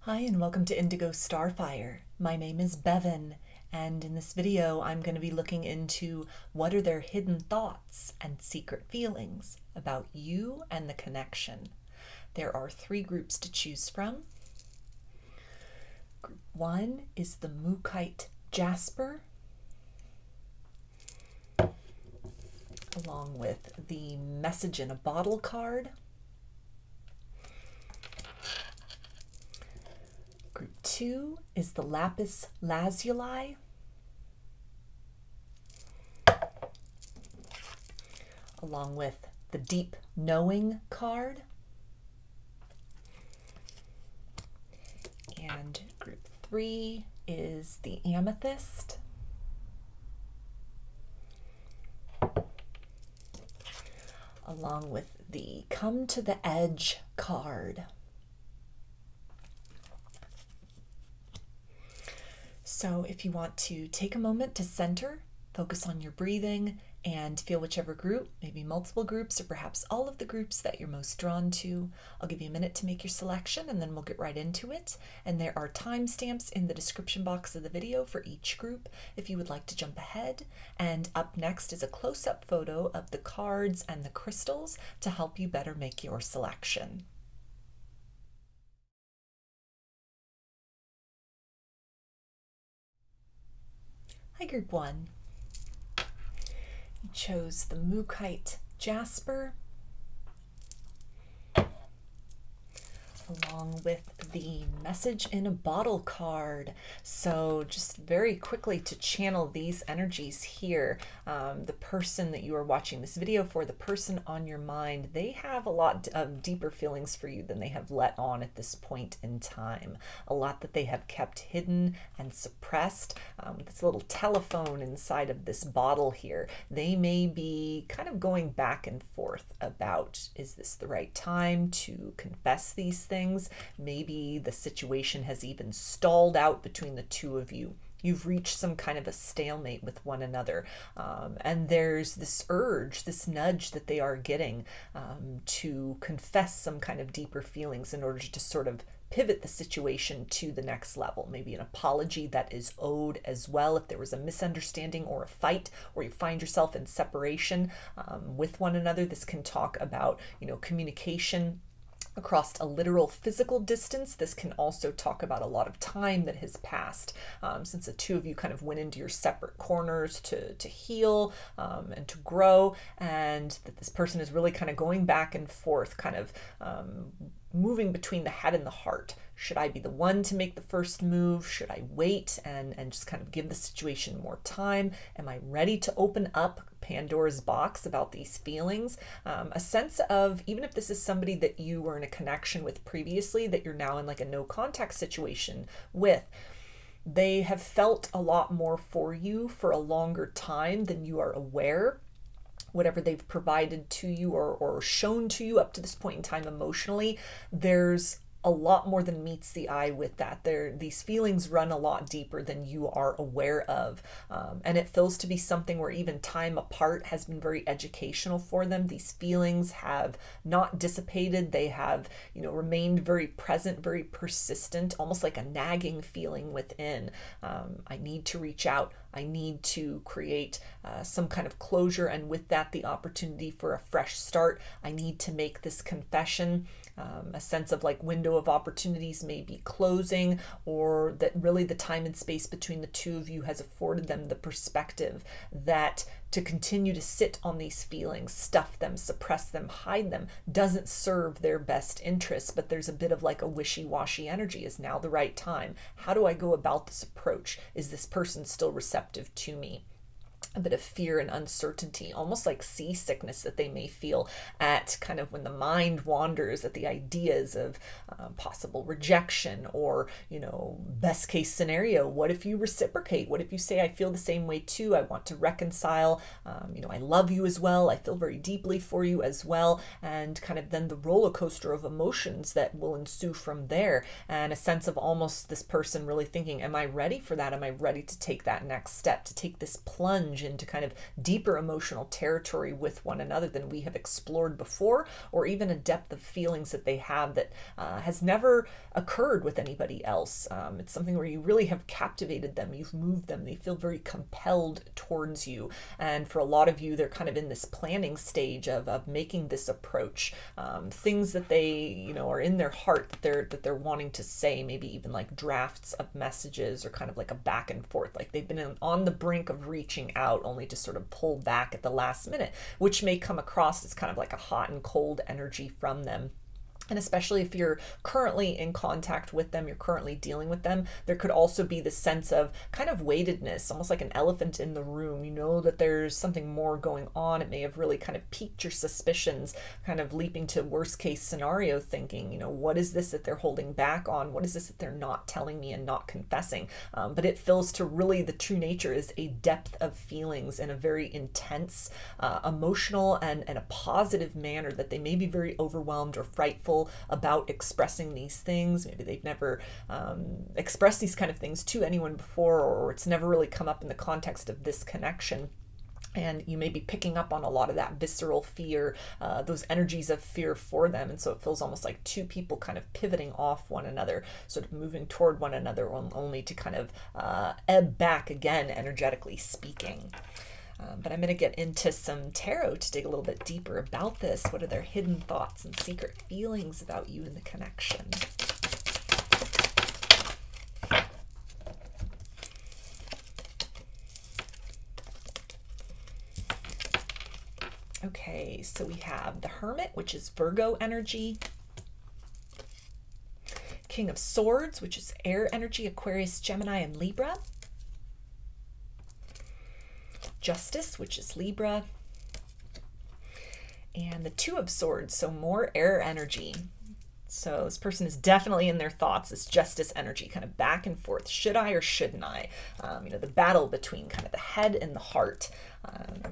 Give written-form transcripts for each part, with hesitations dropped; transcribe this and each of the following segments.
Hi and welcome to Indigo Starfire. My name is Bevin, and in this video I'm going to be looking into what are their hidden thoughts and secret feelings about you and the connection. There are three groups to choose from. Group 1 is the Mookaite Jasper, along with the Message in a Bottle card. Group 2 is the Lapis Lazuli, along with the Deep Knowing card. And Group 3 is the Amethyst, along with the Come to the Edge card. So if you want to take a moment to center, focus on your breathing, and feel whichever group, maybe multiple groups, or perhaps all of the groups that you're most drawn to, I'll give you a minute to make your selection and then we'll get right into it. And there are timestamps in the description box of the video for each group if you would like to jump ahead. And up next is a close-up photo of the cards and the crystals to help you better make your selection. Hi, Group 1. You chose the Mookaite Jasper, along with the Message in a Bottle card. So just very quickly to channel these energies here, the person that you are watching this video for, the person on your mind, they have a lot of deeper feelings for you than they have let on at this point in time. A lot that they have kept hidden and suppressed. This little telephone inside of this bottle here, they may be kind of going back and forth about, is this the right time to confess these things? Maybe the situation has even stalled out between the two of you. You've reached some kind of a stalemate with one another. And there's this urge, this nudge that they are getting to confess some kind of deeper feelings in order to sort of pivot the situation to the next level. Maybe an apology that is owed as well if there was a misunderstanding or a fight, or you find yourself in separation with one another. This can talk about, communication across a literal physical distance. This can also talk about a lot of time that has passed since the two of you kind of went into your separate corners to heal and to grow, and that this person is really kind of going back and forth, kind of moving between the head and the heart. Should I be the one to make the first move? Should I wait and just kind of give the situation more time? Am I ready to open up Pandora's box about these feelings? A sense of, even if this is somebody that you were in a connection with previously, that you're now in like a no contact situation with, they have felt a lot more for you for a longer time than you are aware. Whatever they've provided to you or shown to you up to this point in time emotionally, there's a lot more than meets the eye with that. These feelings run a lot deeper than you are aware of. And it feels to be something where even time apart has been very educational for them. These feelings have not dissipated. They have, remained very present, very persistent, almost like a nagging feeling within. I need to reach out. I need to create some kind of closure, and with that, the opportunity for a fresh start. I need to make this confession. A sense of like window of opportunities may be closing, or that really the time and space between the two of you has afforded them the perspective that to continue to sit on these feelings, stuff them, suppress them, hide them, doesn't serve their best interests. But there's a bit of like a wishy-washy energy. Is now the right time? How do I go about this approach? Is this person still receptive to me? A bit of fear and uncertainty, almost like seasickness that they may feel at kind of when the mind wanders at the ideas of possible rejection, or, best case scenario, what if you reciprocate? What if you say, I feel the same way too, I want to reconcile, I love you as well, I feel very deeply for you as well, and kind of then the roller coaster of emotions that will ensue from there, and a sense of almost this person really thinking, am I ready for that? Am I ready to take that next step, to take this plunge plunge into kind of deeper emotional territory with one another than we have explored before, or even a depth of feelings that they have that has never occurred with anybody else. It's something where you really have captivated them, you've moved them, they feel very compelled towards you. And for a lot of you, they're kind of in this planning stage of making this approach. Things that they, you know, are in their heart that they're wanting to say, maybe even like drafts of messages or kind of like a back and forth, like they've been on the brink of reaching out only to sort of pull back at the last minute, which may come across as kind of like a hot and cold energy from them. And especially if you're currently in contact with them, you're currently dealing with them, there could also be this sense of kind of weightedness, almost like an elephant in the room. You know that there's something more going on. It may have really kind of piqued your suspicions, kind of leaping to worst case scenario thinking, you know, what is this that they're holding back on? What is this that they're not telling me and not confessing? But it feels to really the true nature is a depth of feelings in a very intense, emotional and a positive manner, that they may be very overwhelmed or frightful about expressing these things. Maybe they've never expressed these kind of things to anyone before, or it's never really come up in the context of this connection. And you may be picking up on a lot of that visceral fear, those energies of fear for them. And so it feels almost like two people kind of pivoting off one another, sort of moving toward one another, only to kind of ebb back again, energetically speaking. But I'm going to get into some tarot to dig a little bit deeper about this. What are their hidden thoughts and secret feelings about you and the connection? Okay, so we have the Hermit, which is Virgo energy. King of Swords, which is air energy, Aquarius, Gemini, and Libra. Justice, which is Libra, and the Two of Swords, so more air energy. So this person is definitely in their thoughts, this Justice energy, kind of back and forth. Should I or shouldn't I? You know, the battle between kind of the head and the heart,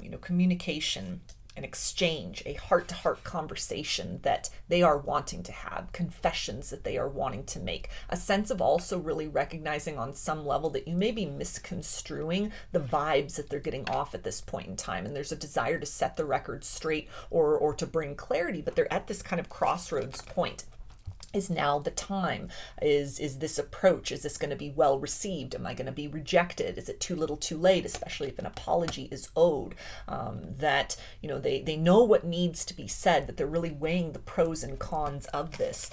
you know, communication, an exchange, a heart-to-heart conversation that they are wanting to have, confessions that they are wanting to make, a sense of also really recognizing on some level that you may be misconstruing the vibes that they're getting off at this point in time, and there's a desire to set the record straight or to bring clarity, but they're at this kind of crossroads point. Is now the time? Is this approach, is this going to be well received? Am I going to be rejected? Is it too little too late, especially if an apology is owed? That, you know, they know what needs to be said, but they're really weighing the pros and cons of this.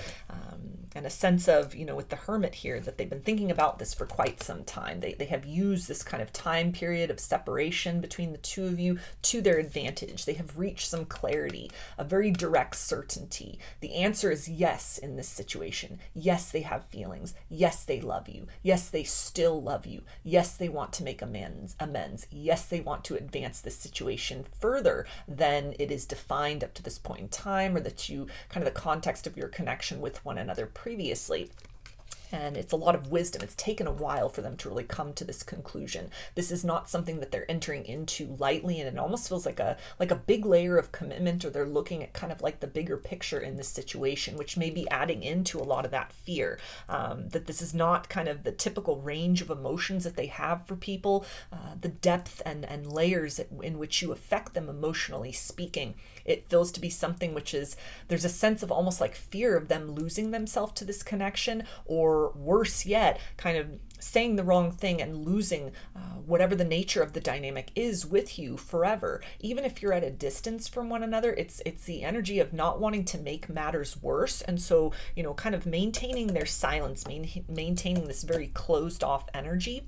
And a sense of, you know, with the Hermit here, that they've been thinking about this for quite some time. They have used this kind of time period of separation between the two of you to their advantage. They have reached some clarity, a very direct certainty. The answer is yes in this situation. Yes, they have feelings. Yes, they love you. Yes, they still love you. Yes, they want to make amends. Yes, they want to advance this situation further than it is defined up to this point in time, or that you kind of the context of your connection with one another previously. And it's a lot of wisdom. It's taken a while for them to really come to this conclusion. This is not something that they're entering into lightly, and it almost feels like a big layer of commitment, or they're looking at kind of like the bigger picture in this situation, which may be adding into a lot of that fear, that this is not kind of the typical range of emotions that they have for people, the depth and layers in which you affect them emotionally speaking. It feels to be something which is, there's a sense of almost like fear of them losing themselves to this connection, or worse yet, kind of saying the wrong thing and losing whatever the nature of the dynamic is with you forever. Even if you're at a distance from one another, it's the energy of not wanting to make matters worse. And so, you know, kind of maintaining their silence, maintaining this very closed off energy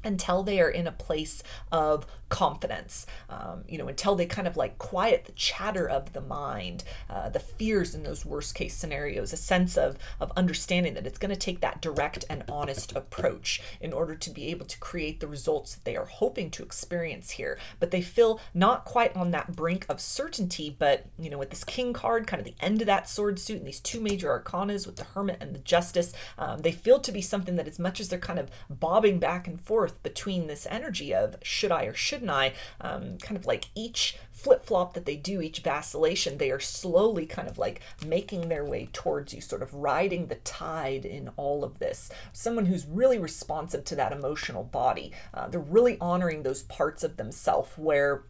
until they are in a place of confidence, you know, until they kind of like quiet the chatter of the mind, the fears in those worst case scenarios, a sense of understanding that it's going to take that direct and honest approach in order to be able to create the results that they are hoping to experience here. But they feel not quite on that brink of certainty, but, you know, with this King card, kind of the end of that sword suit, and these two major arcanas with the Hermit and the Justice, they feel to be something that, as much as they're kind of bobbing back and forth, forth between this energy of should I or shouldn't I, kind of like each flip-flop that they do, each vacillation, they are slowly kind of like making their way towards you, sort of riding the tide in all of this. Someone who's really responsive to that emotional body. They're really honoring those parts of themselves where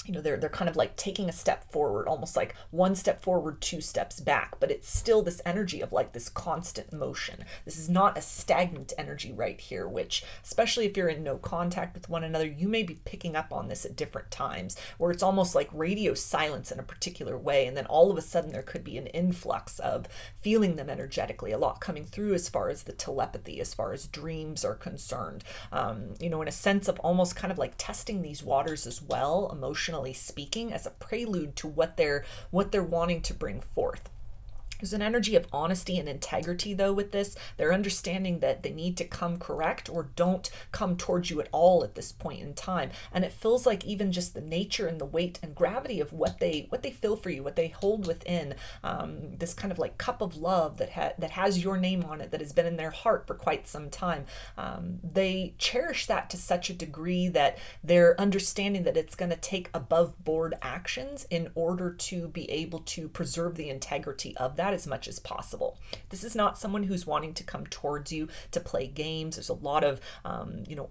they're kind of like taking a step forward, almost like one step forward, two steps back, but it's still this energy of like this constant motion. This is not a stagnant energy right here, which, especially if you're in no contact with one another, you may be picking up on this at different times, where it's almost like radio silence in a particular way, and then all of a sudden there could be an influx of feeling them energetically, a lot coming through as far as the telepathy, as far as dreams are concerned, in a sense of almost kind of like testing these waters as well, emotionally speaking, as a prelude to what they're wanting to bring forth. There's an energy of honesty and integrity, though, with this. They're understanding that they need to come correct or don't come towards you at all at this point in time. And it feels like even just the nature and the weight and gravity of what they feel for you, what they hold within, this kind of like cup of love that has your name on it, that has been in their heart for quite some time. They cherish that to such a degree that they're understanding that it's going to take above board actions in order to be able to preserve the integrity of that as much as possible. This is not someone who's wanting to come towards you to play games. There's a lot of,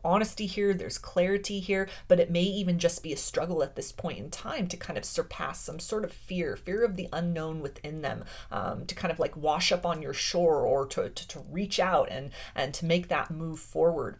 honesty here. There's clarity here, but it may even just be a struggle at this point in time to kind of surpass some sort of fear of the unknown within them, to kind of like wash up on your shore, or to reach out and to make that move forward.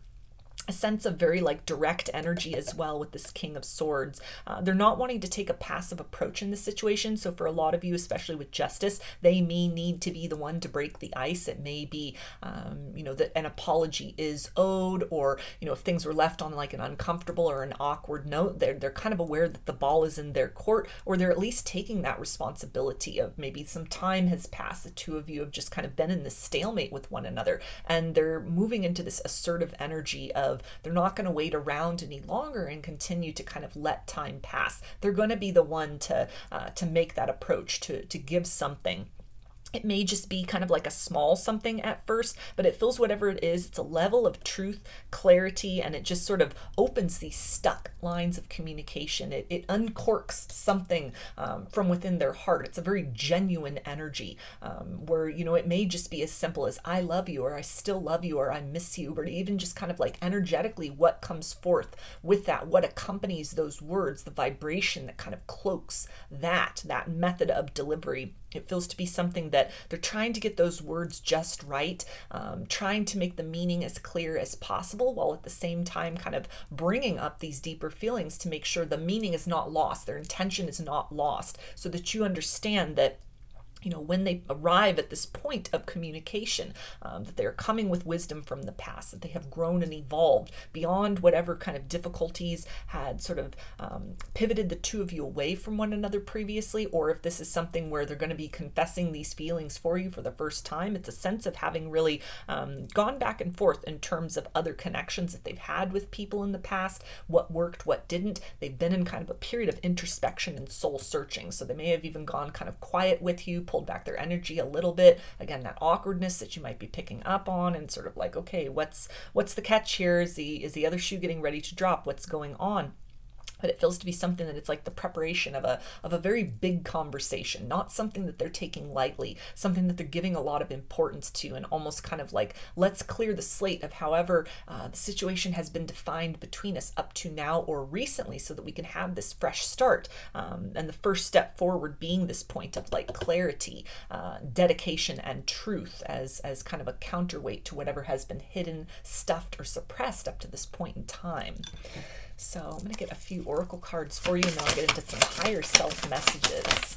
A sense of very like direct energy as well with this King of Swords. They're not wanting to take a passive approach in this situation. So for a lot of you, especially with justice, they may need to be the one to break the ice. It may be, that an apology is owed, or, if things were left on like an uncomfortable or an awkward note, they're kind of aware that the ball is in their court, or they're at least taking that responsibility of maybe some time has passed. The two of you have just kind of been in this stalemate with one another, and they're moving into this assertive energy of they're not going to wait around any longer and continue to kind of let time pass. They're going to be the one to make that approach, to give something. It may just be kind of like a small something at first, but it feels whatever it is, it's a level of truth, clarity, and it just sort of opens these stuck lines of communication. It uncorks something from within their heart. It's a very genuine energy where, it may just be as simple as I love you, or I still love you, or I miss you, or even just kind of like energetically what comes forth with that, what accompanies those words, the vibration that kind of cloaks that method of delivery. It feels to be something that they're trying to get those words just right, trying to make the meaning as clear as possible, while at the same time kind of bringing up these deeper feelings to make sure the meaning is not lost, their intention is not lost, so that you understand that when they arrive at this point of communication, that they're coming with wisdom from the past, that they have grown and evolved beyond whatever kind of difficulties had sort of pivoted the two of you away from one another previously, or if this is something where they're going to be confessing these feelings for you for the first time. It's a sense of having really gone back and forth in terms of other connections that they've had with people in the past, what worked, what didn't. They've been in kind of a period of introspection and soul searching, so they may have even gone kind of quiet with you, pulled back their energy a little bit. Again, that awkwardness that you might be picking up on, and sort of like, okay, what's the catch here? Is the other shoe getting ready to drop? What's going on? But it feels to be something that it's like the preparation of a very big conversation, not something that they're taking lightly, something that they're giving a lot of importance to, and almost kind of like, let's clear the slate of however the situation has been defined between us up to now or recently, so that we can have this fresh start. And the first step forward being this point of like clarity, dedication, and truth as kind of a counterweight to whatever has been hidden, stuffed, or suppressed up to this point in time. So I'm going to get a few oracle cards for you, and then I'll get into some higher self messages.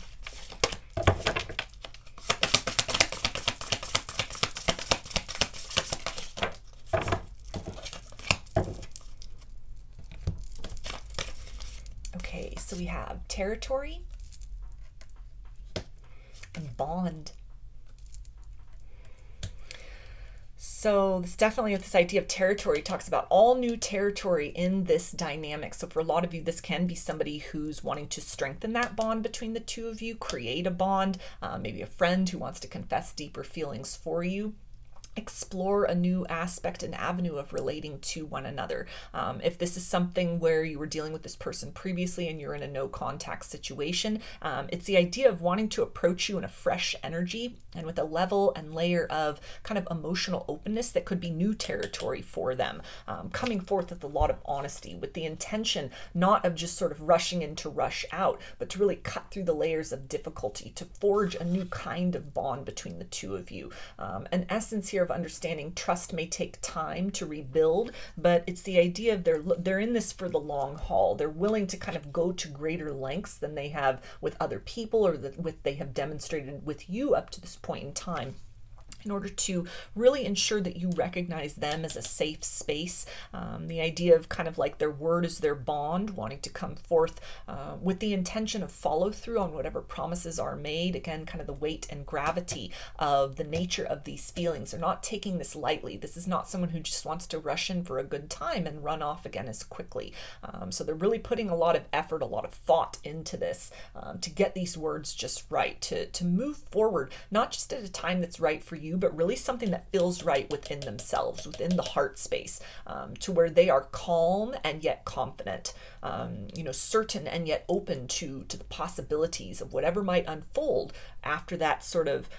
Okay, so we have territory and bond. So this definitely, with this idea of territory, talks about all new territory in this dynamic. So for a lot of you, this can be somebody who's wanting to strengthen that bond between the two of you, create a bond, maybe a friend who wants to confess deeper feelings for you. explore a new aspect and avenue of relating to one another. If this is something where you were dealing with this person previously and you're in a no contact situation, it's the idea of wanting to approach you in a fresh energy and with a level and layer of kind of emotional openness that could be new territory for them, coming forth with a lot of honesty, with the intention not of just sort of rushing in to rush out, but to really cut through the layers of difficulty, to forge a new kind of bond between the two of you. An essence here of understanding trust may take time to rebuild, but it's the idea of they're in this for the long haul. They're willing to kind of go to greater lengths than they have with other people, or that they have demonstrated with you up to this point in time, in order to really ensure that you recognize them as a safe space. The idea of kind of like their word is their bond, wanting to come forth with the intention of follow through on whatever promises are made. Again, kind of the weight and gravity of the nature of these feelings. They're not taking this lightly. This is not someone who just wants to rush in for a good time and run off again as quickly. So they're really putting a lot of effort, a lot of thought into this to get these words just right, to move forward, not just at a time that's right for you, but really something that feels right within themselves, within the heart space, to where they are calm and yet confident, certain and yet open to the possibilities of whatever might unfold after that sort of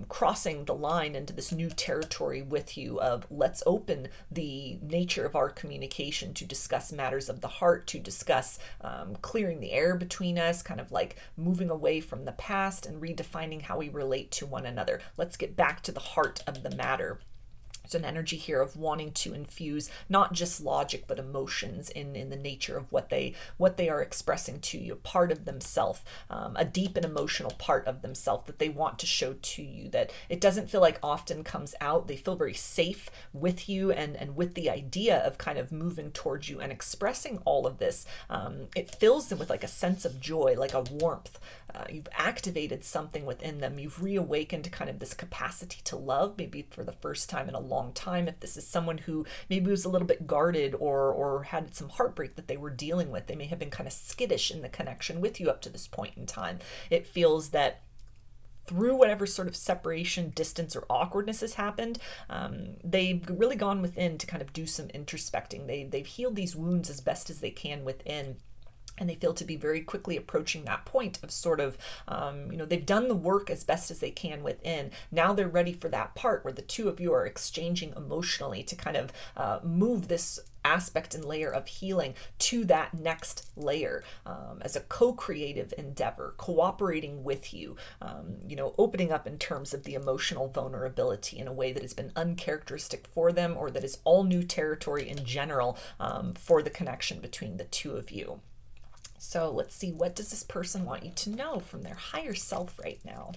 crossing the line into this new territory with you of let's open the nature of our communication to discuss matters of the heart, to discuss clearing the air between us, kind of like moving away from the past and redefining how we relate to one another. Let's get back to the heart of the matter. There's an energy here of wanting to infuse not just logic but emotions in the nature of what they are expressing to you, part of themselves, a deep and emotional part of themselves that they want to show to you, that it doesn't feel like often comes out. They feel very safe with you and with the idea of kind of moving towards you and expressing all of this. It fills them with like a sense of joy, like a warmth. You've activated something within them. You've reawakened kind of this capacity to love, maybe for the first time in a long time. If this is someone who maybe was a little bit guarded or had some heartbreak that they were dealing with, they may have been kind of skittish in the connection with you up to this point in time. It feels that through whatever sort of separation, distance, or awkwardness has happened, they've really gone within to kind of do some introspecting. They've healed these wounds as best as they can within. And they feel to be very quickly approaching that point of sort of, they've done the work as best as they can within. Now they're ready for that part where the two of you are exchanging emotionally to kind of move this aspect and layer of healing to that next layer as a co-creative endeavor, cooperating with you, opening up in terms of the emotional vulnerability in a way that has been uncharacteristic for them, or that is all new territory in general for the connection between the two of you. So let's see, what does this person want you to know from their higher self right now?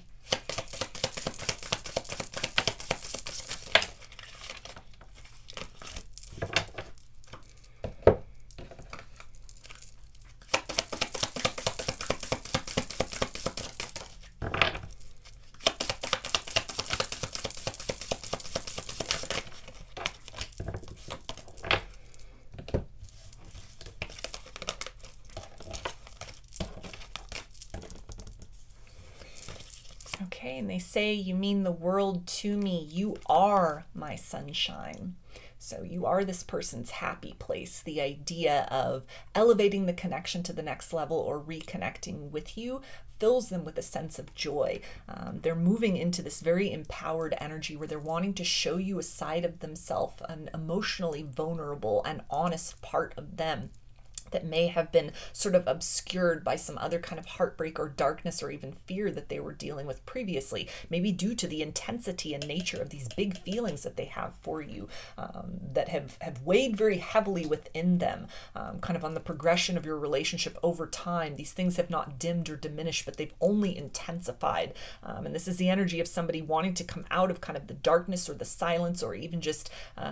Okay, and they say, you mean the world to me. You are my sunshine. So you are this person's happy place. The idea of elevating the connection to the next level or reconnecting with you fills them with a sense of joy. They're moving into this very empowered energy where they're wanting to show you a side of themselves, an emotionally vulnerable and honest part of them that may have been sort of obscured by some other kind of heartbreak or darkness or even fear that they were dealing with previously, maybe due to the intensity and nature of these big feelings that they have for you, that have weighed very heavily within them, kind of on the progression of your relationship over time. These things have not dimmed or diminished, but they've only intensified. And this is the energy of somebody wanting to come out of kind of the darkness or the silence, or even just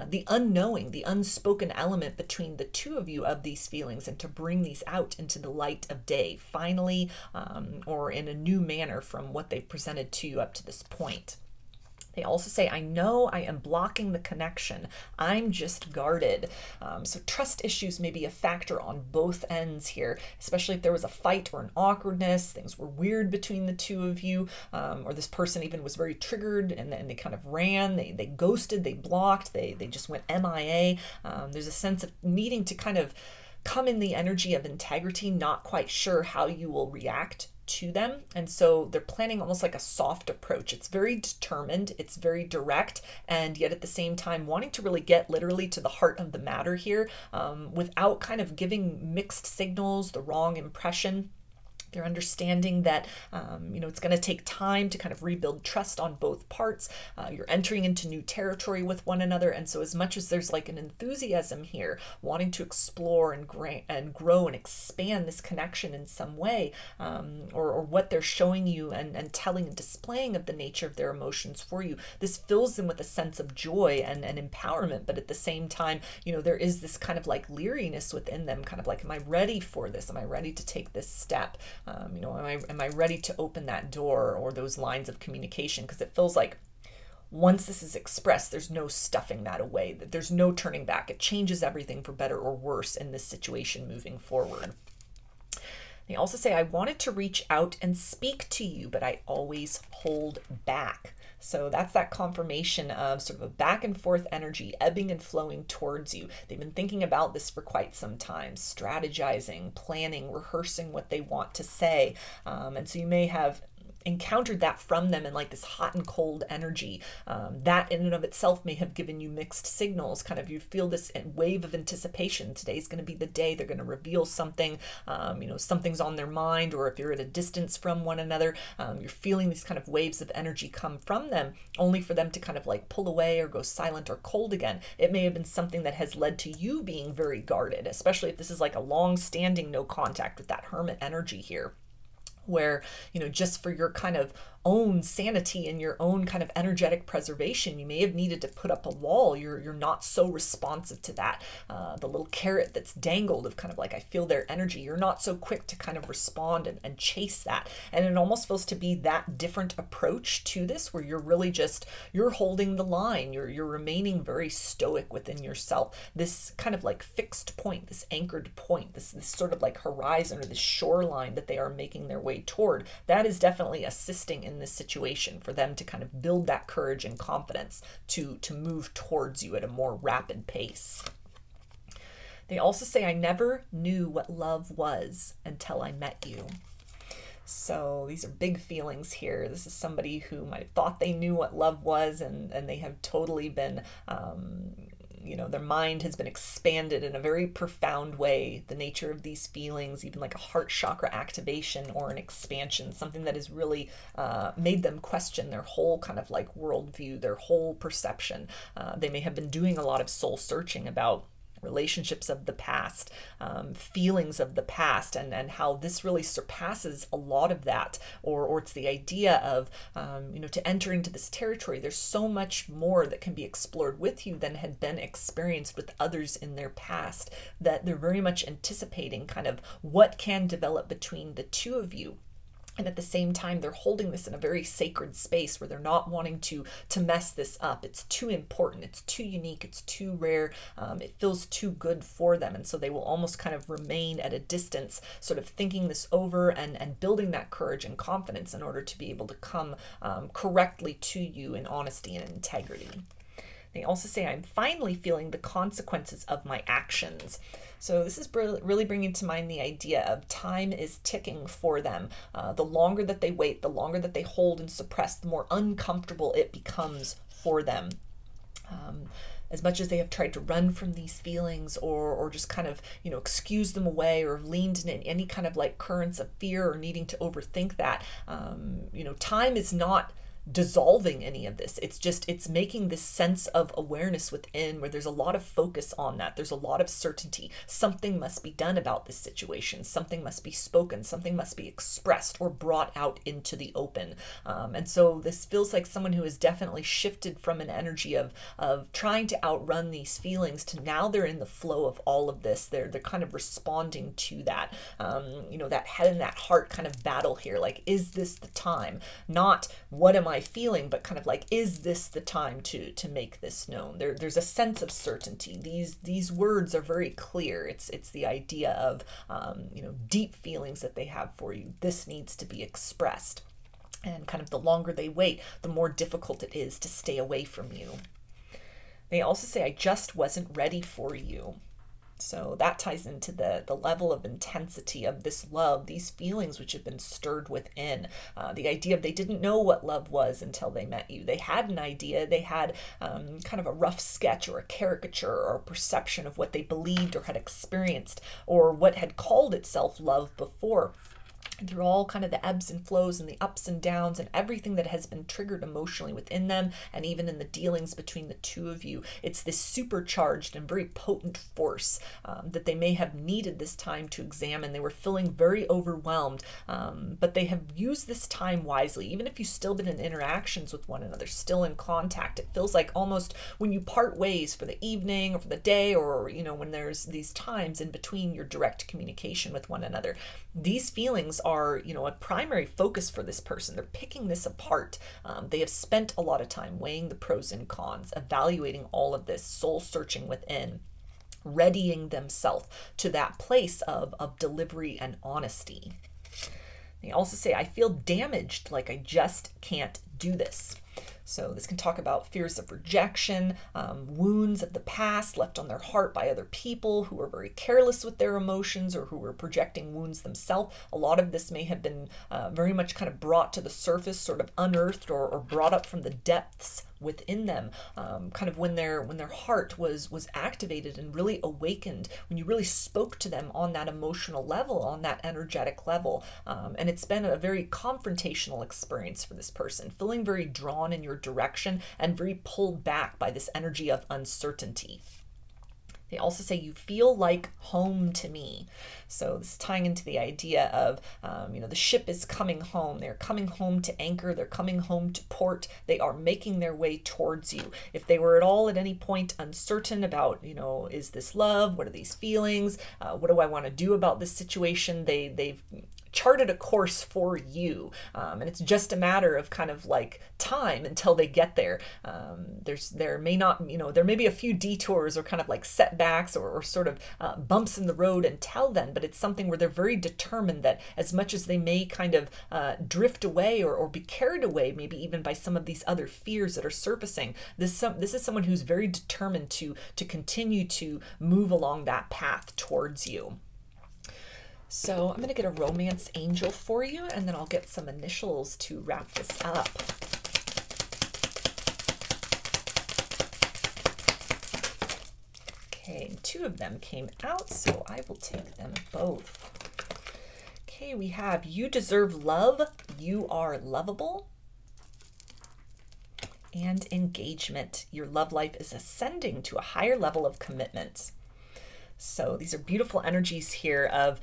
the unknowing, the unspoken element between the two of you of these feelings, and to bring these out into the light of day, finally, or in a new manner from what they've presented to you up to this point. They also say, I know I am blocking the connection. I'm just guarded. So trust issues may be a factor on both ends here, especially if there was a fight or an awkwardness, things were weird between the two of you, or this person even was very triggered and they kind of ran, they ghosted, they blocked, they just went MIA. There's a sense of needing to kind of come in the energy of integrity, not quite sure how you will react to them. And so they're planning almost like a soft approach. It's very determined, it's very direct, and yet at the same time wanting to really get literally to the heart of the matter here, without kind of giving mixed signals, the wrong impression. They're understanding that, it's going to take time to kind of rebuild trust on both parts. You're entering into new territory with one another. And so as much as there's like an enthusiasm here, wanting to explore and grow and expand this connection in some way, or what they're showing you and telling and displaying of the nature of their emotions for you, this fills them with a sense of joy and empowerment. But at the same time, there is this kind of like leeriness within them, kind of like, am I ready for this? Am I ready to take this step? Am I ready to open that door or those lines of communication? Because it feels like once this is expressed, there's no stuffing that away, that there's no turning back. It changes everything for better or worse in this situation moving forward. They also say, I wanted to reach out and speak to you, but I always hold back. So that's that confirmation of sort of a back and forth energy ebbing and flowing towards you. They've been thinking about this for quite some time, strategizing, planning, rehearsing what they want to say. And so you may have encountered that from them in like this hot and cold energy. That in and of itself may have given you mixed signals. Kind of you feel this wave of anticipation. Today's going to be the day they're going to reveal something. Something's on their mind, or if you're at a distance from one another, you're feeling these kind of waves of energy come from them, only for them to kind of like pull away or go silent or cold again. It may have been something that has led to you being very guarded, especially if this is like a long-standing no contact with that hermit energy here, where, just for your kind of own sanity and your own kind of energetic preservation, you may have needed to put up a wall. You're not so responsive to that. The little carrot that's dangled of kind of like, I feel their energy. You're not so quick to kind of respond and chase that. And it almost feels to be that different approach to this, where you're really just, you're holding the line. You're remaining very stoic within yourself. This kind of like fixed point, this anchored point, this sort of like horizon or this shoreline that they are making their way toward, that is definitely assisting in this situation for them to kind of build that courage and confidence to move towards you at a more rapid pace. They also say, I never knew what love was until I met you. So these are big feelings here. This is somebody who might have thought they knew what love was, and they have totally been their mind has been expanded in a very profound way. The nature of these feelings, even like a heart chakra activation or an expansion, something that has really made them question their whole kind of like worldview, their whole perception. They may have been doing a lot of soul searching about relationships of the past, feelings of the past, and how this really surpasses a lot of that, or it's the idea of to enter into this territory. There's so much more that can be explored with you than had been experienced with others in their past, that they're very much anticipating kind of what can develop between the two of you. And at the same time, they're holding this in a very sacred space where they're not wanting to mess this up. It's too important. It's too unique. It's too rare. It feels too good for them. And so they will almost kind of remain at a distance, sort of thinking this over and building that courage and confidence in order to be able to come correctly to you in honesty and integrity. They also say, I'm finally feeling the consequences of my actions. So this is really bringing to mind the idea of time is ticking for them. The longer that they wait, the longer that they hold and suppress, the more uncomfortable it becomes for them. As much as they have tried to run from these feelings or just kind of, excuse them away or leaned in any kind of like currents of fear or needing to overthink that, time is not dissolving any of this. It's making this sense of awareness within where there's a lot of focus on that. There's a lot of certainty. Something must be done about this situation. Something must be spoken. Something must be expressed or brought out into the open. And so this feels like someone who has definitely shifted from an energy of trying to outrun these feelings to now they're in the flow of all of this. They're kind of responding to that, that head and that heart kind of battle here. Like, is this the time? Not what am I I feeling? But kind of like, is this the time to make this known? There's a sense of certainty. These words are very clear. It's the idea of you know, deep feelings that they have for you. This needs to be expressed. And kind of the longer they wait, the more difficult it is to stay away from you. They also say, I just wasn't ready for you. So that ties into the level of intensity of this love, these feelings which have been stirred within. The idea of they didn't know what love was until they met you. They had an idea, they had kind of a rough sketch or a caricature or a perception of what they believed or had experienced or what had called itself love before. And through all kind of the ebbs and flows and the ups and downs and everything that has been triggered emotionally within them, and even in the dealings between the two of you, it's this supercharged and very potent force that they may have needed this time to examine. They were feeling very overwhelmed, but they have used this time wisely. Even if you've still been in interactions with one another, still in contact, it feels like almost when you part ways for the evening or for the day, or you know, when there's these times in between your direct communication with one another, these feelings are, you know, a primary focus for this person. They're picking this apart. They have spent a lot of time weighing the pros and cons, evaluating all of this, soul searching within, readying themselves to that place of delivery and honesty. They also say, I feel damaged, like I just can't do this. So this can talk about fears of rejection, wounds of the past left on their heart by other people who were very careless with their emotions or who were projecting wounds themselves. A lot of this may have been very much kind of brought to the surface, sort of unearthed or brought up from the depths within them, kind of when their heart was activated and really awakened, when you really spoke to them on that emotional level, on that energetic level. And it's been a very confrontational experience for this person, feeling very drawn in your direction and very pulled back by this energy of uncertainty. They also say, you feel like home to me. So this is tying into the idea of, you know, the ship is coming home. They're coming home to anchor. They're coming home to port. They are making their way towards you. If they were at all at any point uncertain about, you know, is this love? What are these feelings? What do I want to do about this situation? They've charted a course for you, and it's just a matter of kind of like time until they get there. There may not, you know, there may be a few detours or kind of like setbacks or sort of bumps in the road until then, but it's something where they're very determined that as much as they may kind of drift away or be carried away, maybe even by some of these other fears that are surfacing, this is someone who's very determined to continue to move along that path towards you. So I'm going to get a romance angel for you, and then I'll get some initials to wrap this up. Okay, 2 of them came out, so I will take them both. Okay, we have you deserve love, you are lovable, and engagement. Your love life is ascending to a higher level of commitment. So these are beautiful energies here of,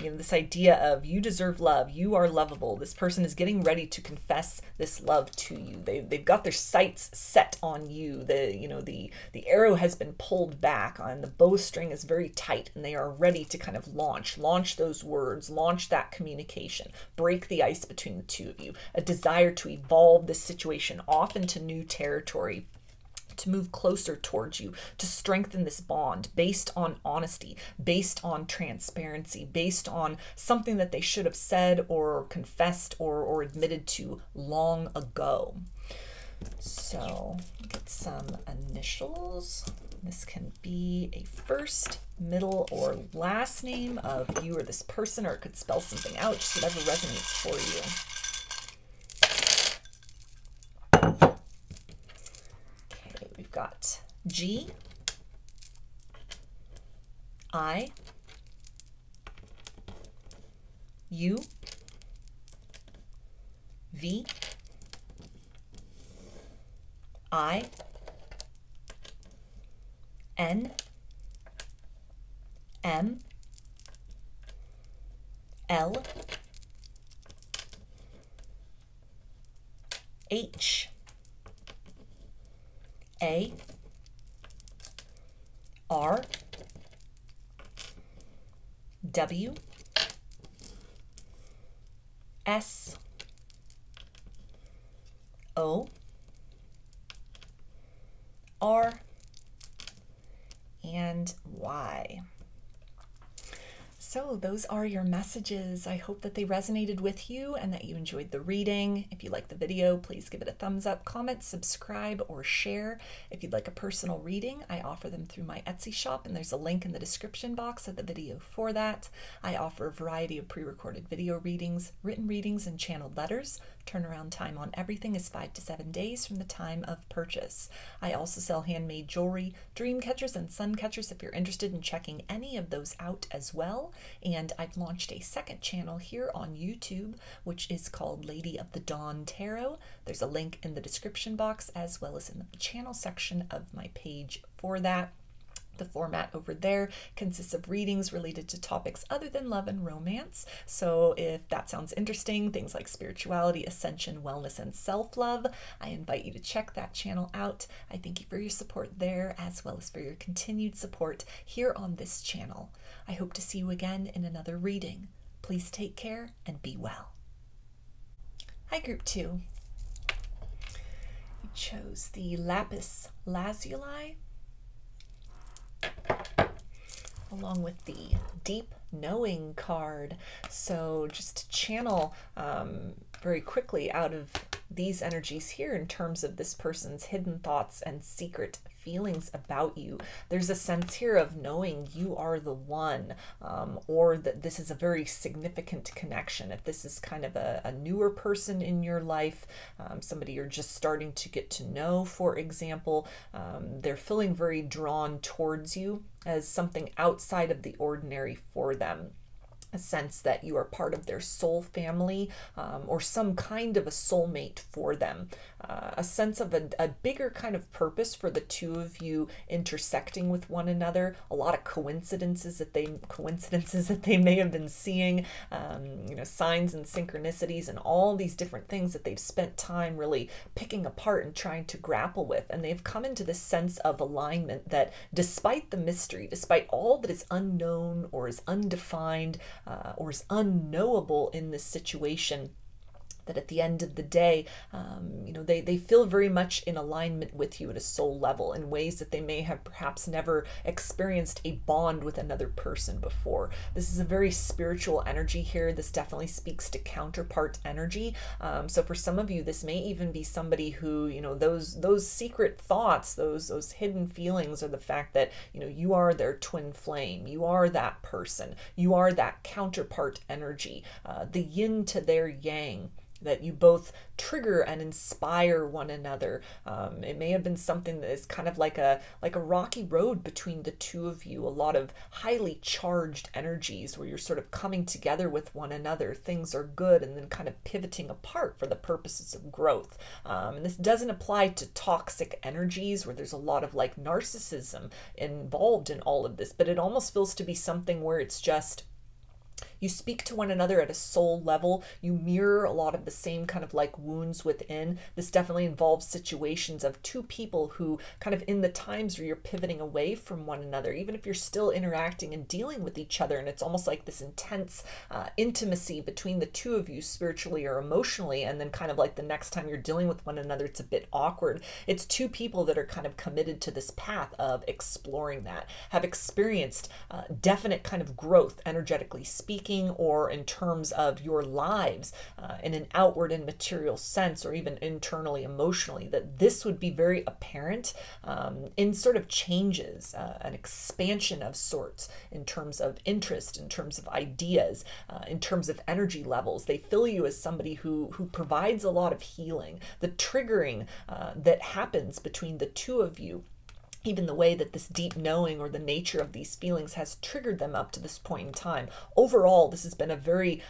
you know, this idea of you deserve love, you are lovable. This person is getting ready to confess this love to you. They've got their sights set on you. The arrow has been pulled back and the bowstring is very tight, and they are ready to kind of launch those words, launch that communication, break the ice between the two of you. A desire to evolve this situation off into new territory, to move closer towards you, to strengthen this bond based on honesty, based on transparency, based on something that they should have said or confessed or admitted to long ago. So get some initials. This can be a first, middle, or last name of you or this person, or it could spell something out, just whatever resonates for you. We've got G, I, U, V, I, N, M, L, H, A, R, W, S, O, R, and Y. So those are your messages. I hope that they resonated with you and that you enjoyed the reading. If you like the video, please give it a thumbs up, comment, subscribe, or share. If you'd like a personal reading, I offer them through my Etsy shop, and there's a link in the description box of the video for that. I offer a variety of pre-recorded video readings, written readings, and channeled letters. Turnaround time on everything is 5 to 7 days from the time of purchase. I also sell handmade jewelry, dream catchers, and sun catchers if you're interested in checking any of those out as well. And I've launched a second channel here on YouTube, which is called Lady of the Dawn Tarot. There's a link in the description box as well as in the channel section of my page for that. The format over there consists of readings related to topics other than love and romance. So if that sounds interesting, things like spirituality, ascension, wellness, and self-love, I invite you to check that channel out. I thank you for your support there, as well as for your continued support here on this channel. I hope to see you again in another reading. Please take care and be well. Hi, Group 2. You chose the Lapis Lazuli, along with the Deep Knowing card. So just to channel very quickly out of these energies here in terms of this person's hidden thoughts and secret feelings about you. There's a sense here of knowing you are the one, or that this is a very significant connection. If this is kind of a newer person in your life, somebody you're just starting to get to know, for example, they're feeling very drawn towards you as something outside of the ordinary for them. A sense that you are part of their soul family, or some kind of a soulmate for them. A sense of a bigger kind of purpose for the two of you intersecting with one another. A lot of coincidences that they may have been seeing, you know, signs and synchronicities and all these different things that they've spent time really picking apart and trying to grapple with. And they've come into this sense of alignment that despite the mystery, despite all that is unknown or is undefined, or is unknowable in this situation, that at the end of the day, you know, they feel very much in alignment with you at a soul level in ways that they may have perhaps never experienced a bond with another person before. This is a very spiritual energy here. This definitely speaks to counterpart energy. So for some of you, this may even be somebody who, you know, those secret thoughts, those hidden feelings, are the fact that, you know, you are their twin flame. You are that person. You are that counterpart energy, the yin to their yang, that you both trigger and inspire one another. It may have been something that is kind of like a rocky road between the two of you, a lot of highly charged energies where you're sort of coming together with one another. Things are good and then kind of pivoting apart for the purposes of growth. And this doesn't apply to toxic energies where there's a lot of like narcissism involved in all of this, but it almost feels to be something where it's just you speak to one another at a soul level. You mirror a lot of the same kind of like wounds within. This definitely involves situations of two people who kind of in the times where you're pivoting away from one another, even if you're still interacting and dealing with each other. And it's almost like this intense intimacy between the two of you spiritually or emotionally. And then kind of like the next time you're dealing with one another, it's a bit awkward. It's two people that are kind of committed to this path of exploring that, have experienced definite kind of growth, energetically speaking, or in terms of your lives in an outward and material sense, or even internally emotionally, that this would be very apparent in sort of changes, an expansion of sorts in terms of interest, in terms of ideas, in terms of energy levels. They feel you as somebody who provides a lot of healing. The triggering that happens between the two of you, even the way that this deep knowing or the nature of these feelings has triggered them up to this point in time. Overall, this has been a very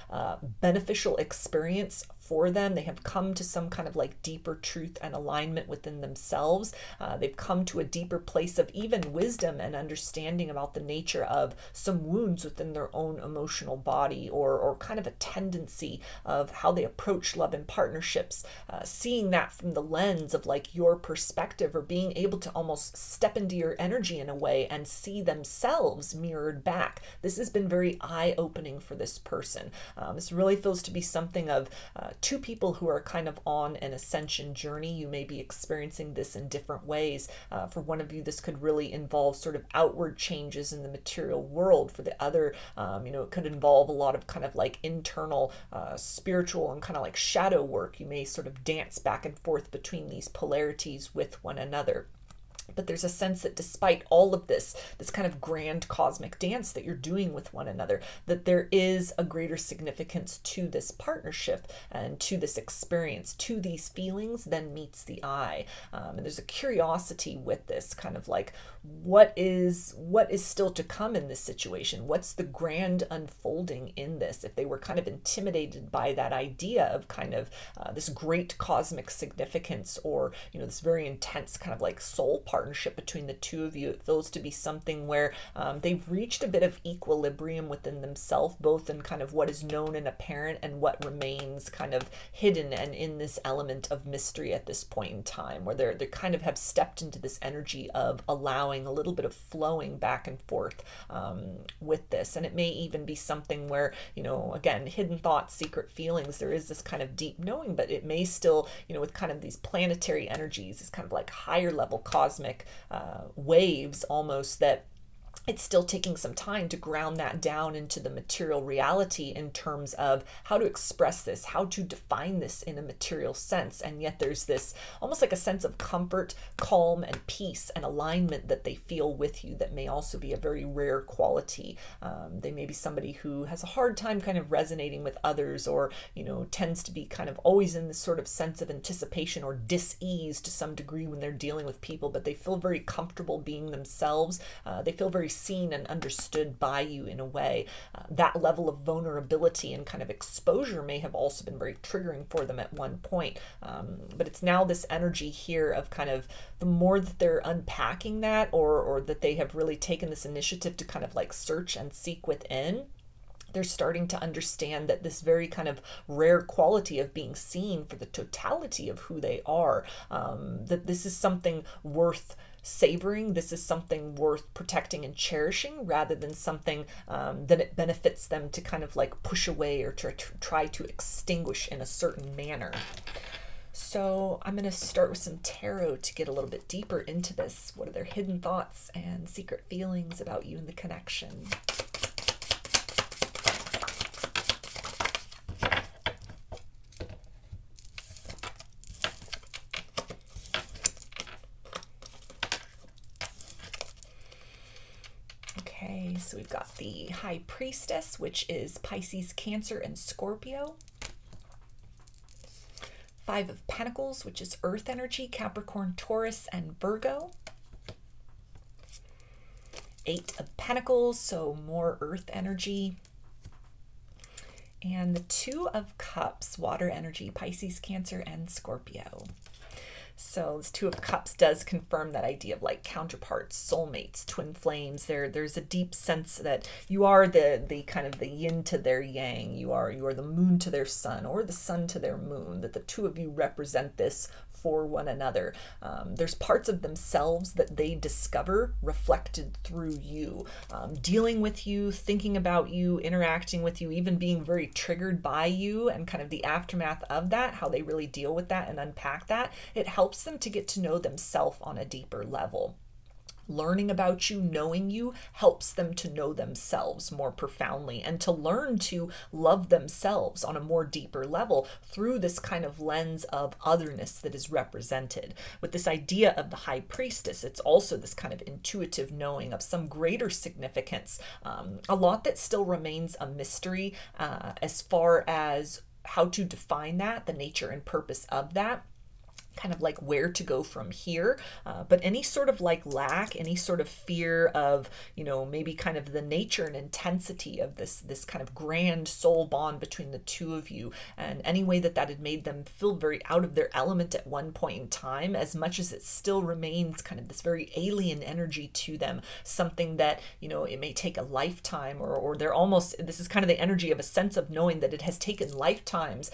beneficial experience for them. They have come to some kind of like deeper truth and alignment within themselves. They've come to a deeper place of even wisdom and understanding about the nature of some wounds within their own emotional body, or kind of a tendency of how they approach love and partnerships, seeing that from the lens of like your perspective, or being able to almost step into your energy in a way and see themselves mirrored back. This has been very eye-opening for this person. This really feels to be something of two people who are kind of on an ascension journey. You may be experiencing this in different ways. For one of you, this could really involve sort of outward changes in the material world. For the other, it could involve a lot of kind of like internal spiritual and kind of like shadow work. You may sort of dance back and forth between these polarities with one another. But there's a sense that despite all of this kind of grand cosmic dance that you're doing with one another, that there is a greater significance to this partnership and to this experience, to these feelings than meets the eye. And there's a curiosity with this kind of like, what is still to come in this situation? What's the grand unfolding in this? If they were kind of intimidated by that idea of kind of this great cosmic significance, or, this very intense kind of like soul partnership between the two of you, it feels to be something where they've reached a bit of equilibrium within themselves, both in kind of what is known and apparent and what remains kind of hidden and in this element of mystery at this point in time, where they kind of have stepped into this energy of allowing a little bit of flowing back and forth with this. And it may even be something where, again, hidden thoughts, secret feelings, there is this kind of deep knowing, but it may still, with kind of these planetary energies, this kind of like higher level cosmic waves almost, that it's still taking some time to ground that down into the material reality in terms of how to express this, how to define this in a material sense. And yet there's this almost like a sense of comfort, calm, and peace and alignment that they feel with you that may also be a very rare quality. They may be somebody who has a hard time kind of resonating with others, or, tends to be kind of always in this sort of sense of anticipation or dis-ease to some degree when they're dealing with people, but they feel very comfortable being themselves. They feel very seen and understood by you in a way. That level of vulnerability and kind of exposure may have also been very triggering for them at one point. But it's now this energy here of kind of the more that they're unpacking that, or that they have really taken this initiative to kind of like search and seek within, they're starting to understand that this very kind of rare quality of being seen for the totality of who they are, that this is something worth savoring. This is something worth protecting and cherishing, rather than something that it benefits them to kind of like push away or to try to extinguish in a certain manner. So I'm going to start with some tarot to get a little bit deeper into this. What are their hidden thoughts and secret feelings about you and the connection? So we've got the High Priestess, which is Pisces, Cancer, and Scorpio. Five of Pentacles, which is Earth energy, Capricorn, Taurus, and Virgo. Eight of Pentacles, so more Earth energy. And the Two of Cups, water energy, Pisces, Cancer, and Scorpio. So this Two of Cups does confirm that idea of like counterparts, soulmates, twin flames. There's a deep sense that you are the kind of the yin to their yang. You are the moon to their sun, or the sun to their moon, that the two of you represent this for one another. There's parts of themselves that they discover reflected through you, dealing with you, thinking about you, interacting with you, even being very triggered by you, and kind of the aftermath of that, how they really deal with that and unpack that. It helps them to get to know themselves on a deeper level. Learning about you, knowing you, helps them to know themselves more profoundly and to learn to love themselves on a more deeper level through this kind of lens of otherness that is represented. With this idea of the High Priestess, it's also this kind of intuitive knowing of some greater significance, a lot that still remains a mystery as far as how to define that, the nature and purpose of that, kind of like where to go from here, but any sort of like lack, any sort of fear of, maybe kind of the nature and intensity of this kind of grand soul bond between the two of you, and any way that had made them feel very out of their element at one point in time, as much as it still remains kind of this very alien energy to them, something that, it may take a lifetime, or they're almost, this is kind of the energy of a sense of knowing that it has taken lifetimes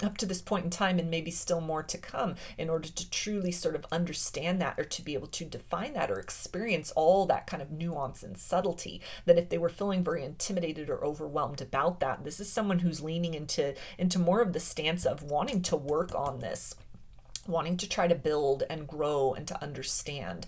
up to this point in time, and maybe still more to come. in order to truly sort of understand that, or to be able to define that or experience all that kind of nuance and subtlety. That if they were feeling very intimidated or overwhelmed about that, this is someone who's leaning into more of the stance of wanting to work on this, wanting to try to build and grow and to understand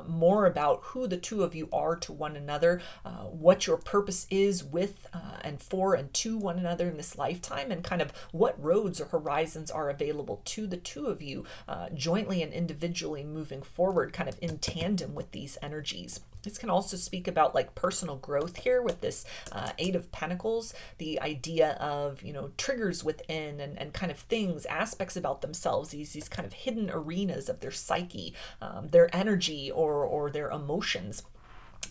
more about who the two of you are to one another, what your purpose is with and for and to one another in this lifetime, and kind of what roads or horizons are available to the two of you jointly and individually moving forward, kind of in tandem with these energies. This can also speak about like personal growth here with this Eight of Pentacles, the idea of, you know, triggers within and kind of things, aspects about themselves, these kind of hidden arenas of their psyche, their energy or their emotions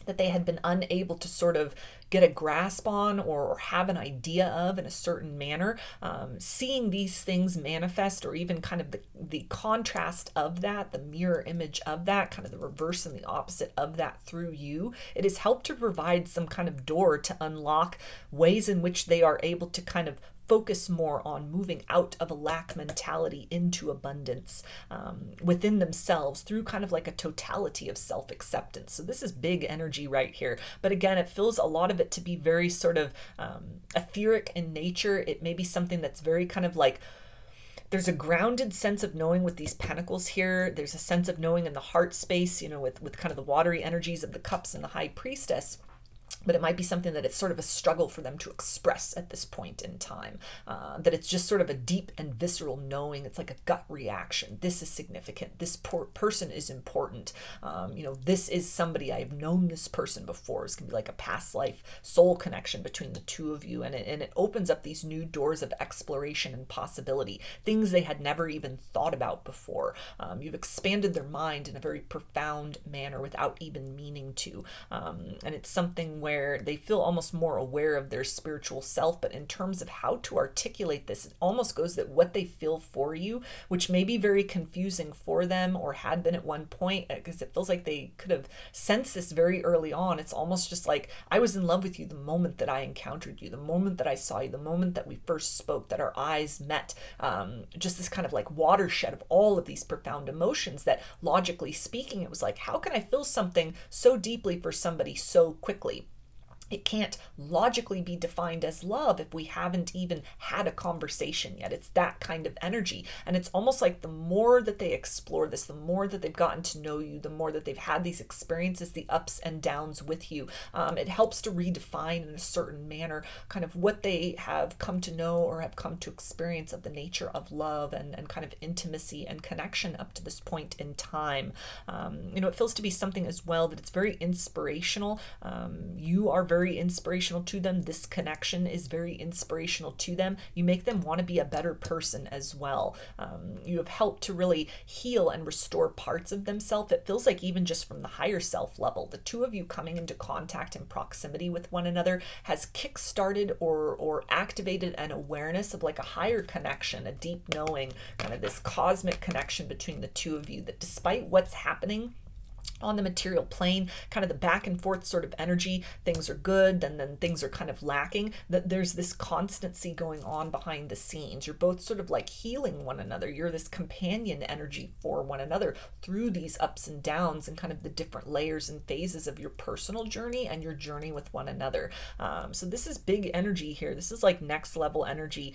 that they had been unable to sort of get a grasp on or have an idea of in a certain manner. Seeing these things manifest, or even kind of the contrast of that, the mirror image of that, kind of the reverse and the opposite of that through you, it has helped to provide some kind of door to unlock ways in which they are able to kind of focus more on moving out of a lack mentality into abundance within themselves through kind of like a totality of self-acceptance. So this is big energy right here. But again, it feels a lot of it to be very sort of etheric in nature. It may be something that's very kind of like, there's a grounded sense of knowing with these pentacles here. There's a sense of knowing in the heart space, you know, with kind of the watery energies of the cups and the high priestess. But it might be something that it's sort of a struggle for them to express at this point in time. That it's just sort of a deep and visceral knowing. It's like a gut reaction. This is significant. This person is important. You know, this is somebody, I've known this person before. It's going to be like a past life soul connection between the two of you. And it opens up these new doors of exploration and possibility. Things they had never even thought about before. You've expanded their mind in a very profound manner without even meaning to. And it's something where they feel almost more aware of their spiritual self. But in terms of how to articulate this, it almost goes that what they feel for you, which may be very confusing for them or had been at one point, because it feels like they could have sensed this very early on. It's almost just like, I was in love with you the moment that I encountered you, the moment that I saw you, the moment that we first spoke, that our eyes met. Just this kind of like watershed of all of these profound emotions that, logically speaking, it was like, how can I feel something so deeply for somebody so quickly? It can't logically be defined as love if we haven't even had a conversation yet. It's that kind of energy. And it's almost like the more that they explore this, the more that they've gotten to know you, the more that they've had these experiences, the ups and downs with you, it helps to redefine in a certain manner kind of what they have come to know or have come to experience of the nature of love and kind of intimacy and connection up to this point in time. You know, it feels to be something as well that it's very inspirational. You are very inspirational to them. This connection is very inspirational to them. You make them want to be a better person as well. You have helped to really heal and restore parts of themselves. It feels like even just from the higher self level, the two of you coming into contact and proximity with one another has kick-started or activated an awareness of like a higher connection, a deep knowing, kind of this cosmic connection between the two of you, that despite what's happening on the material plane, kind of the back and forth sort of energy, things are good, then things are kind of lacking, that there's this constancy going on behind the scenes. You're both sort of like healing one another. You're this companion energy for one another through these ups and downs and kind of the different layers and phases of your personal journey and your journey with one another. So this is big energy here. This is like next level energy,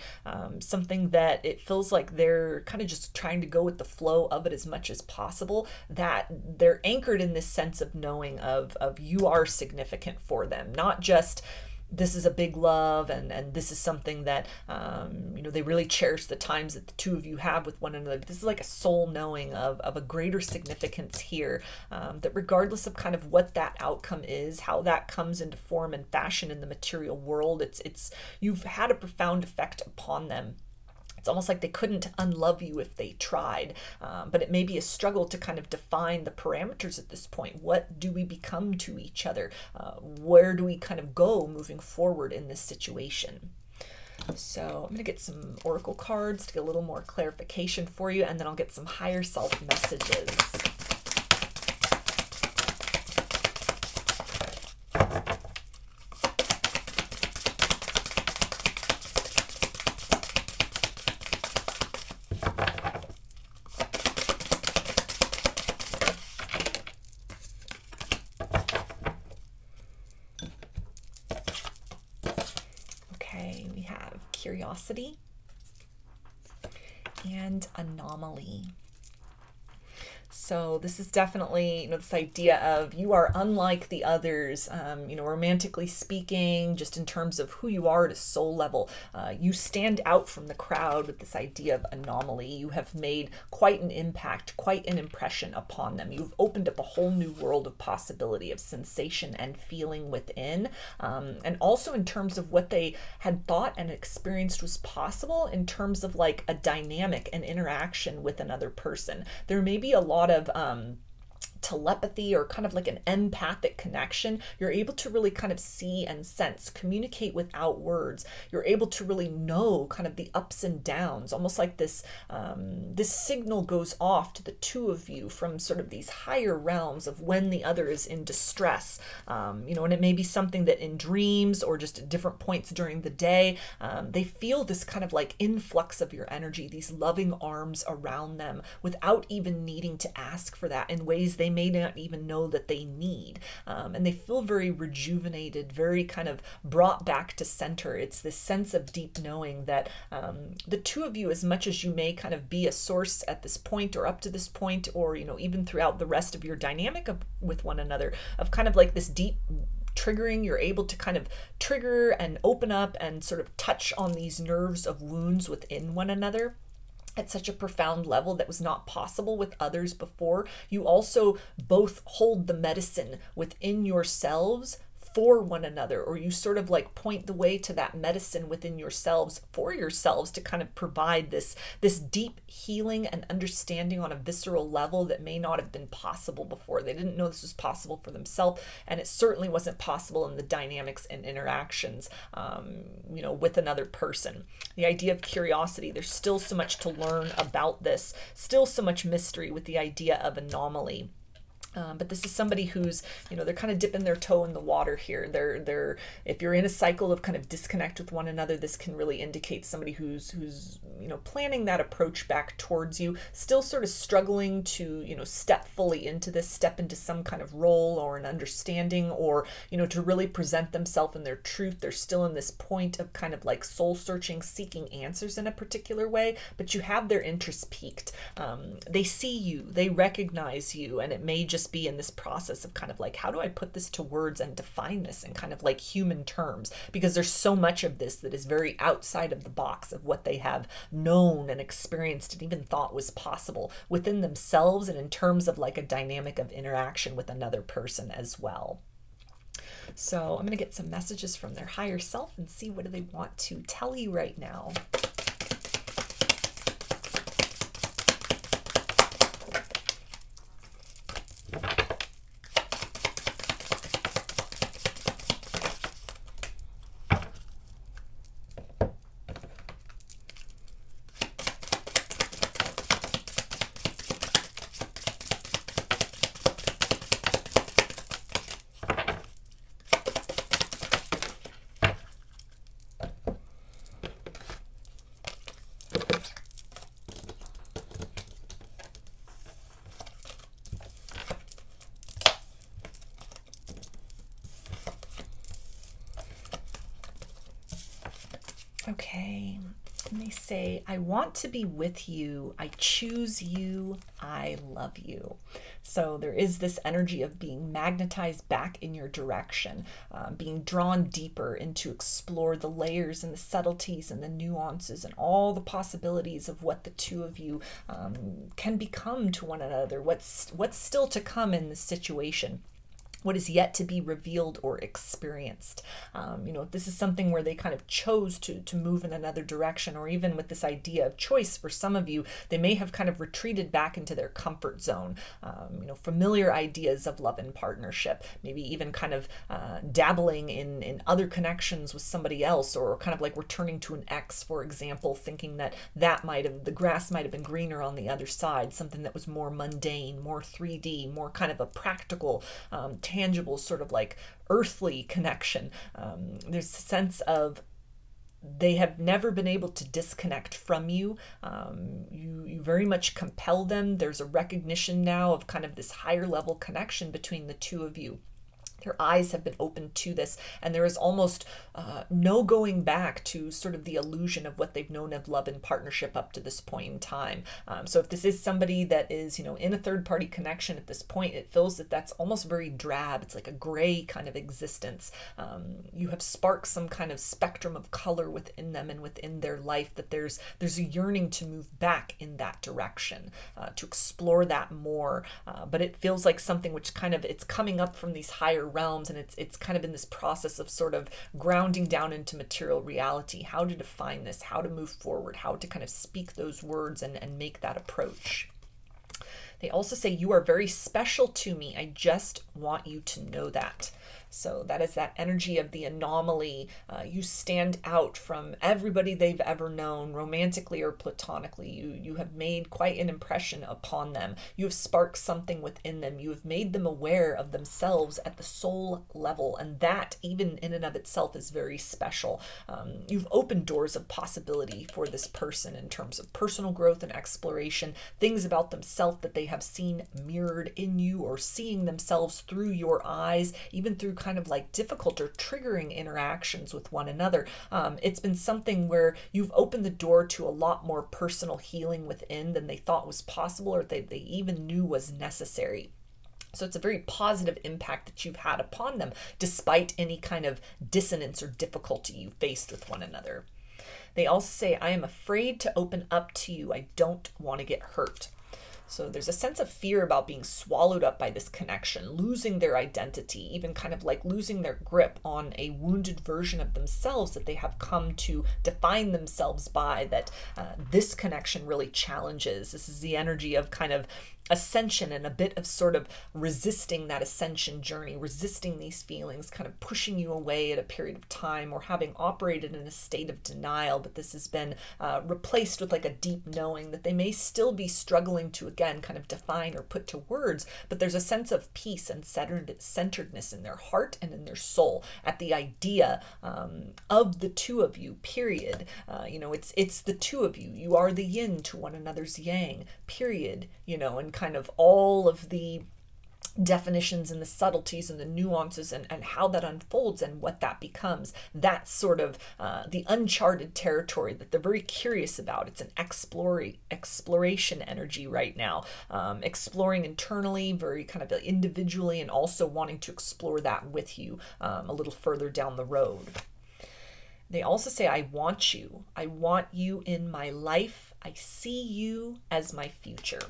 something that it feels like they're kind of just trying to go with the flow of it as much as possible, that they're anchored in this sense of knowing of you are significant for them, not just this is a big love and this is something that you know, they really cherish the times that the two of you have with one another. This is like a soul knowing of a greater significance here, that regardless of kind of what that outcome is, how that comes into form and fashion in the material world, it's you've had a profound effect upon them. It's almost like they couldn't unlove you if they tried, but it may be a struggle to kind of define the parameters at this point. What do we become to each other? Where do we kind of go moving forward in this situation? So I'm going to get some oracle cards to get a little more clarification for you, and then I'll get some higher self messages. have curiosity and anomaly. So this is definitely, this idea of you are unlike the others, romantically speaking, just in terms of who you are at a soul level. You stand out from the crowd with this idea of anomaly. You have made quite an impact, quite an impression upon them. You've opened up a whole new world of possibility, of sensation and feeling within. And also in terms of what they had thought and experienced was possible in terms of like a dynamic and interaction with another person. There may be a lot of telepathy or kind of like an empathic connection. You're able to really kind of see and sense, communicate without words. You're able to really know kind of the ups and downs, almost like this this signal goes off to the two of you from sort of these higher realms of when the other is in distress. And it may be something that in dreams or just at different points during the day, they feel this kind of like influx of your energy, these loving arms around them without even needing to ask for that in ways they may not even know that they need. And they feel very rejuvenated, very kind of brought back to center. It's this sense of deep knowing that the two of you, as much as you may kind of be a source at this point or up to this point, or, even throughout the rest of your dynamic with one another, of kind of like this deep triggering, you're able to kind of trigger and open up and sort of touch on these nerves of wounds within one another at such a profound level that was not possible with others before. You also both hold the medicine within yourselves for one another, or you sort of like point the way to that medicine within yourselves for yourselves to kind of provide this deep healing and understanding on a visceral level that may not have been possible before. They didn't know this was possible for themselves, and it certainly wasn't possible in the dynamics and interactions with another person. The idea of curiosity, there's still so much to learn about this, still so much mystery with the idea of anomaly. But this is somebody who's, they're kind of dipping their toe in the water here. They're if you're in a cycle of kind of disconnect with one another, this can really indicate somebody who's planning that approach back towards you, still sort of struggling to, step fully into this, step into some kind of role or an understanding, or, to really present themselves in their truth. They're still in this point of kind of like soul searching, seeking answers in a particular way, but you have their interest piqued. They see you, they recognize you, and it may just be in this process of kind of like, how do I put this to words and define this in kind of like human terms? Because there's so much of this that is very outside of the box of what they have known and experienced and even thought was possible within themselves, and in terms of like a dynamic of interaction with another person as well. So I'm going to get some messages from their higher self and see what do they want to tell you right now. Okay, and they say, I want to be with you, I choose you, I love you. So there is this energy of being magnetized back in your direction, being drawn deeper into explore the layers and the subtleties and the nuances and all the possibilities of what the two of you can become to one another, what's still to come in this situation, what is yet to be revealed or experienced. If this is something where they kind of chose to move in another direction, or even with this idea of choice for some of you, they may have kind of retreated back into their comfort zone, familiar ideas of love and partnership, maybe even kind of dabbling in other connections with somebody else, or kind of like returning to an ex, for example, thinking that the grass might have been greener on the other side, something that was more mundane, more 3D, more kind of a practical, tangible sort of like earthly connection. There's a sense of they have never been able to disconnect from you. You very much compel them. There's a recognition now of kind of this higher level connection between the two of you. Their eyes have been opened to this, and there is almost no going back to sort of the illusion of what they've known of love and partnership up to this point in time. So if this is somebody that is, you know, in a third-party connection at this point, it feels that that's almost very drab. It's like a gray kind of existence. You have sparked some kind of spectrum of color within them and within their life, that there's a yearning to move back in that direction, to explore that more. But it feels like something which kind of, it's coming up from these higher realms, and it's kind of in this process of sort of grounding down into material reality, how to define this, how to move forward, how to kind of speak those words and make that approach. They also say, you are very special to me. I just want you to know that. So that is that energy of the anomaly. You stand out from everybody they've ever known, romantically or platonically. You have made quite an impression upon them. You have sparked something within them. You have made them aware of themselves at the soul level, and that, even in and of itself, is very special. You've opened doors of possibility for this person in terms of personal growth and exploration, things about themselves that they have seen mirrored in you, or seeing themselves through your eyes, even through kind of like difficult or triggering interactions with one another. It's been something where you've opened the door to a lot more personal healing within than they thought was possible, or they even knew was necessary. So it's a very positive impact that you've had upon them, despite any kind of dissonance or difficulty you faced with one another. They also say, I am afraid to open up to you. I don't want to get hurt. So there's a sense of fear about being swallowed up by this connection, losing their identity, even kind of like losing their grip on a wounded version of themselves that they have come to define themselves by, that this connection really challenges. This is the energy of kind of ascension, and a bit of sort of resisting that ascension journey, resisting these feelings, kind of pushing you away at a period of time, or having operated in a state of denial. But this has been replaced with like a deep knowing that they may still be struggling to, again, kind of define or put to words, but there's a sense of peace and centeredness in their heart and in their soul at the idea of the two of you, period. You know, it's the two of you. You are the yin to one another's yang, period. You know, and kind of all of the definitions and the subtleties and the nuances and how that unfolds and what that becomes. That's sort of the uncharted territory that they're very curious about. It's an exploration energy right now, exploring internally, very kind of individually, and also wanting to explore that with you a little further down the road. They also say, I want you. I want you in my life. I see you as my future.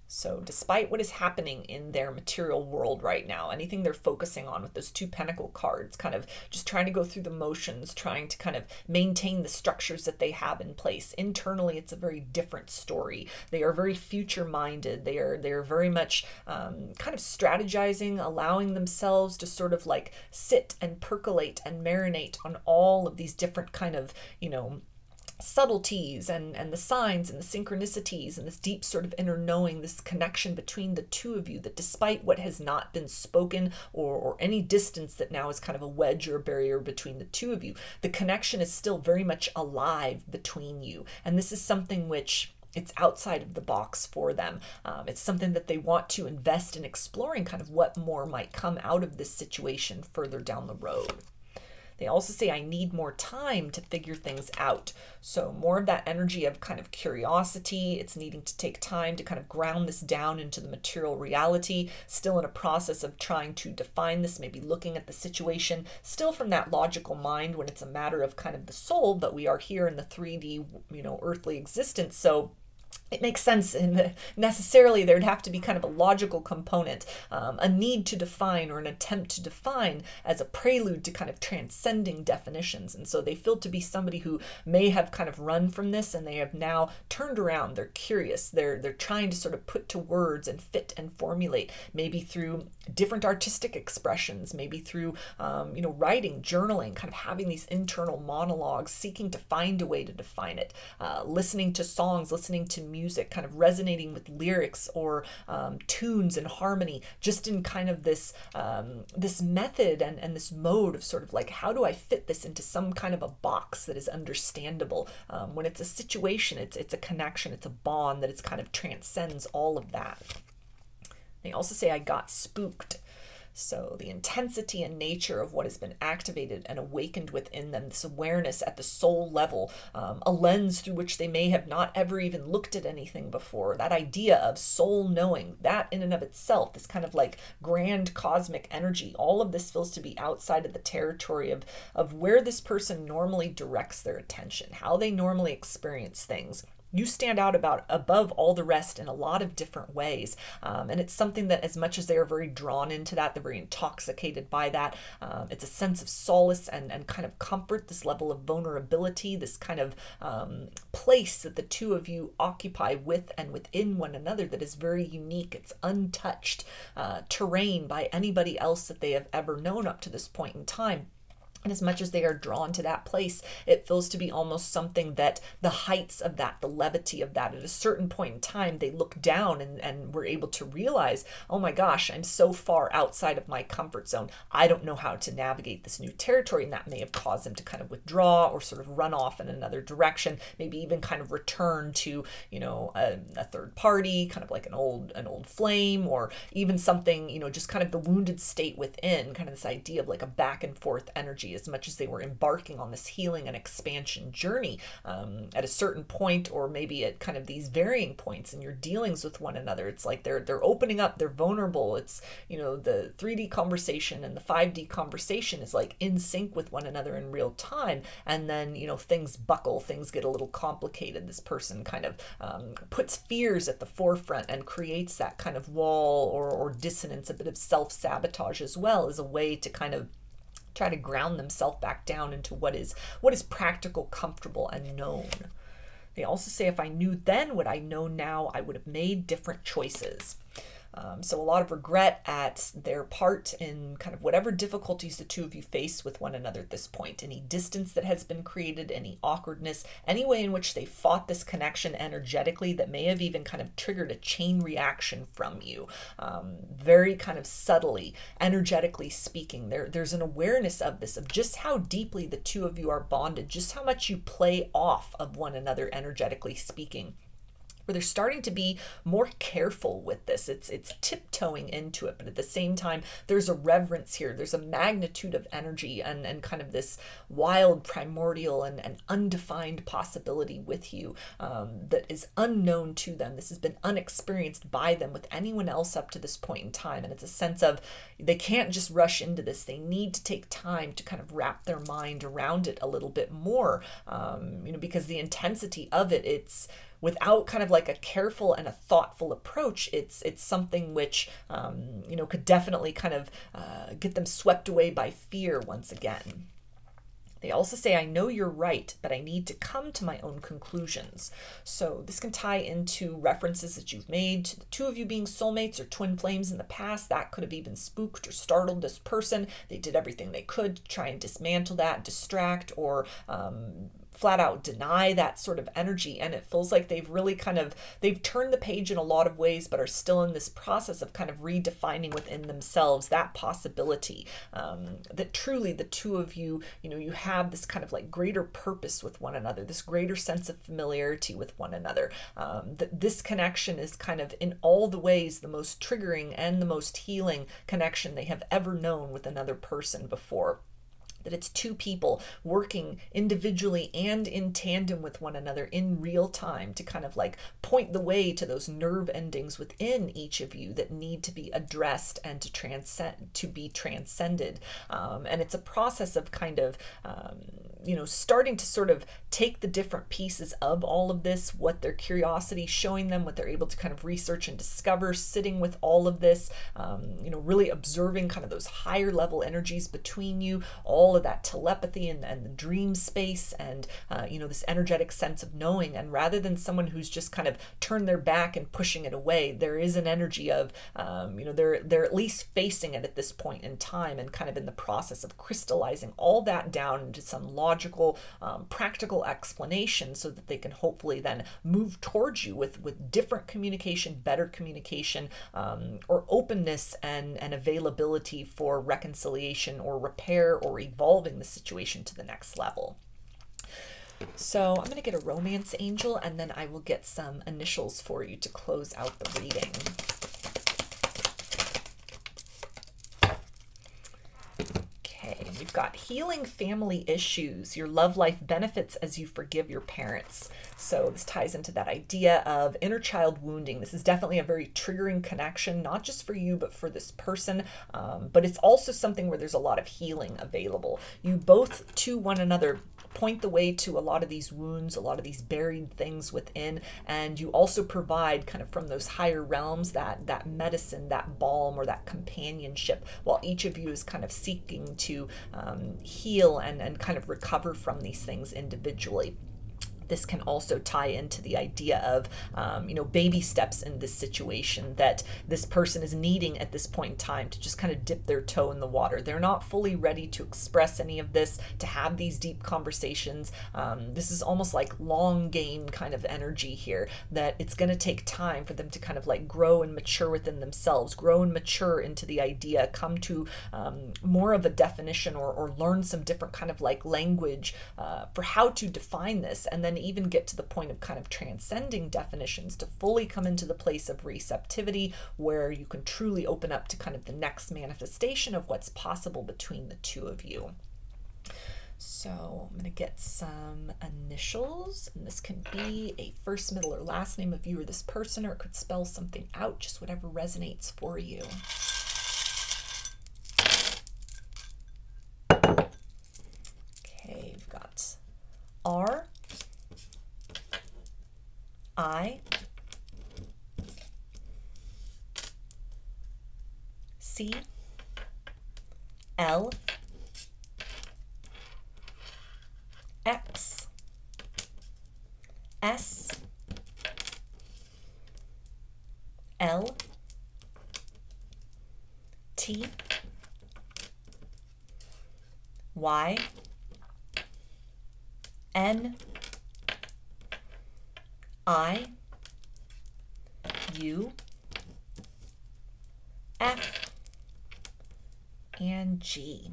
So despite what is happening in their material world right now, anything they're focusing on with those two pentacle cards, kind of just trying to go through the motions, trying to kind of maintain the structures that they have in place. Internally, it's a very different story. They are very future-minded. They are very much kind of strategizing, allowing themselves to sort of like sit and percolate and marinate on all of these different kind of, you know, subtleties and the signs and the synchronicities and this deep sort of inner knowing, this connection between the two of you, that despite what has not been spoken or any distance that now is kind of a wedge or a barrier between the two of you, the connection is still very much alive between you. And this is something which it's outside of the box for them. It's something that they want to invest in exploring, kind of what more might come out of this situation further down the road. They also say, I need more time to figure things out. So more of that energy of kind of curiosity. It's needing to take time to kind of ground this down into the material reality, still in a process of trying to define this, maybe looking at the situation, still from that logical mind when it's a matter of kind of the soul, but we are here in the 3D, you know, earthly existence. So it makes sense necessarily there'd have to be kind of a logical component, a need to define or an attempt to define as a prelude to kind of transcending definitions. And so they feel to be somebody who may have kind of run from this, and they have now turned around. They're curious. They're trying to sort of put to words and fit and formulate, maybe through different artistic expressions, maybe through, you know, writing, journaling, kind of having these internal monologues, seeking to find a way to define it, listening to songs, listening to music, kind of resonating with lyrics or tunes and harmony, just in kind of this this method and this mode of sort of like, how do I fit this into some kind of a box that is understandable? When it's a situation, it's a connection, it's a bond that kind of transcends all of that. They also say, I got spooked. So the intensity and nature of what has been activated and awakened within them, this awareness at the soul level, a lens through which they may have not ever even looked at anything before, that idea of soul knowing, that in and of itself, this kind of like grand cosmic energy, all of this feels to be outside of the territory of where this person normally directs their attention, how they normally experience things. You stand out above all the rest in a lot of different ways. And it's something that, as much as they are very drawn into that, they're very intoxicated by that. It's a sense of solace and kind of comfort, this level of vulnerability, this kind of place that the two of you occupy with and within one another that is very unique. It's untouched terrain by anybody else that they have ever known up to this point in time. And as much as they are drawn to that place, it feels to be almost something that the heights of that, the levity of that, at a certain point in time, they look down and we're able to realize, oh my gosh, I'm so far outside of my comfort zone. I don't know how to navigate this new territory. And that may have caused them to kind of withdraw or sort of run off in another direction, maybe even kind of return to, you know, a third party, kind of like an old flame, or even something, you know, just kind of the wounded state within, kind of this idea of like a back and forth energy. As much as they were embarking on this healing and expansion journey, at a certain point, or maybe at kind of these varying points in your dealings with one another, it's like they're opening up, they're vulnerable. It's, you know, the 3D conversation and the 5D conversation is like in sync with one another in real time. And then, you know, things buckle, things get a little complicated. This person kind of puts fears at the forefront and creates that kind of wall or dissonance, a bit of self-sabotage as well, as a way to kind of try to ground themselves back down into what is practical, comfortable, and known. They also say, if I knew then what I know now, I would have made different choices. So a lot of regret at their part in kind of whatever difficulties the two of you face with one another at this point. Any distance that has been created, any awkwardness, any way in which they fought this connection energetically that may have even kind of triggered a chain reaction from you. Very kind of subtly, energetically speaking, there's an awareness of this, of just how deeply the two of you are bonded, just how much you play off of one another energetically speaking, where they're starting to be more careful with this. It's tiptoeing into it, but at the same time, there's a reverence here. There's a magnitude of energy and kind of this wild, primordial, and undefined possibility with you that is unknown to them. This has been unexperienced by them with anyone else up to this point in time. And it's a sense of they can't just rush into this. They need to take time to kind of wrap their mind around it a little bit more, you know, because the intensity of it, it's without kind of like a careful and a thoughtful approach, it's something which, you know, could definitely kind of get them swept away by fear once again. They also say, I know you're right, but I need to come to my own conclusions. So this can tie into references that you've made to the two of you being soulmates or twin flames in the past. That could have even spooked or startled this person. They did everything they could to try and dismantle that, distract, or flat out deny that sort of energy. And it feels like they've really they've turned the page in a lot of ways, but are still in this process of kind of redefining within themselves that possibility, that truly the two of you, you know, you have this kind of like greater purpose with one another, this greater sense of familiarity with one another, that this connection is kind of in all the ways the most triggering and the most healing connection they have ever known with another person before. That it's two people working individually and in tandem with one another in real time to kind of like point the way to those nerve endings within each of you that need to be addressed and to be transcended. And it's a process of kind of, you know, starting to sort of take the different pieces of all of this, what their curiosity is showing them, what they're able to kind of research and discover, sitting with all of this, you know, really observing kind of those higher level energies between you, all of that telepathy and the dream space and, you know, this energetic sense of knowing. And rather than someone who's just kind of turned their back and pushing it away, there is an energy of, you know, they're at least facing it at this point in time and kind of in the process of crystallizing all that down into some logical, practical explanation so that they can hopefully then move towards you with different communication, better communication, or openness and availability for reconciliation or repair or evolving the situation to the next level. So I'm going to get a romance angel and then I will get some initials for you to close out the reading. we've got healing family issues. Your love life benefits as you forgive your parents. So this ties into that idea of inner child wounding. This is definitely a very triggering connection, not just for you, but for this person. But it's also something where there's a lot of healing available. You both to one another point the way to a lot of these wounds, a lot of these buried things within, and you also provide kind of from those higher realms that medicine, that balm, or that companionship, while each of you is kind of seeking to heal and kind of recover from these things individually. This can also tie into the idea of, baby steps in this situation that this person is needing at this point in time to just kind of dip their toe in the water. They're not fully ready to express any of this, to have these deep conversations. This is almost like long game kind of energy here, that it's going to take time for them to kind of like grow and mature within themselves, grow and mature into the idea, come to more of a definition or learn some different kind of like language for how to define this, and then even get to the point of kind of transcending definitions to fully come into the place of receptivity, where you can truly open up to kind of the next manifestation of what's possible between the two of you. So I'm going to get some initials, and this can be a first, middle, or last name of you or this person, or it could spell something out, just whatever resonates for you. Okay, we've got R, I, C, L, X, S, L, T, Y, N, I, U, F, and G.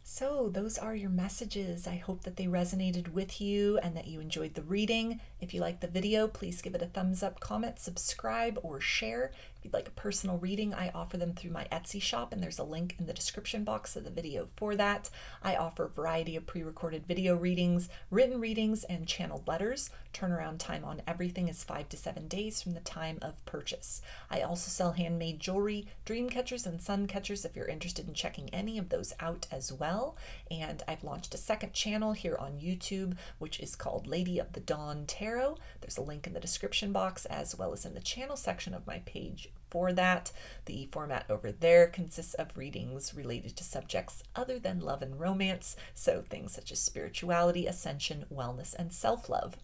So those are your messages. I hope that they resonated with you and that you enjoyed the reading. If you liked the video, please give it a thumbs up, comment, subscribe, or share. If you'd like a personal reading, I offer them through my Etsy shop, and there's a link in the description box of the video for that. I offer a variety of pre-recorded video readings, written readings, and channeled letters. Turnaround time on everything is 5 to 7 days from the time of purchase. I also sell handmade jewelry, dream catchers, and sun catchers if you're interested in checking any of those out as well. And I've launched a second channel here on YouTube, which is called Lady of the Dawn Tarot. There's a link in the description box as well as in the channel section of my page for that. The format over there consists of readings related to subjects other than love and romance, so things such as spirituality, ascension, wellness, and self-love.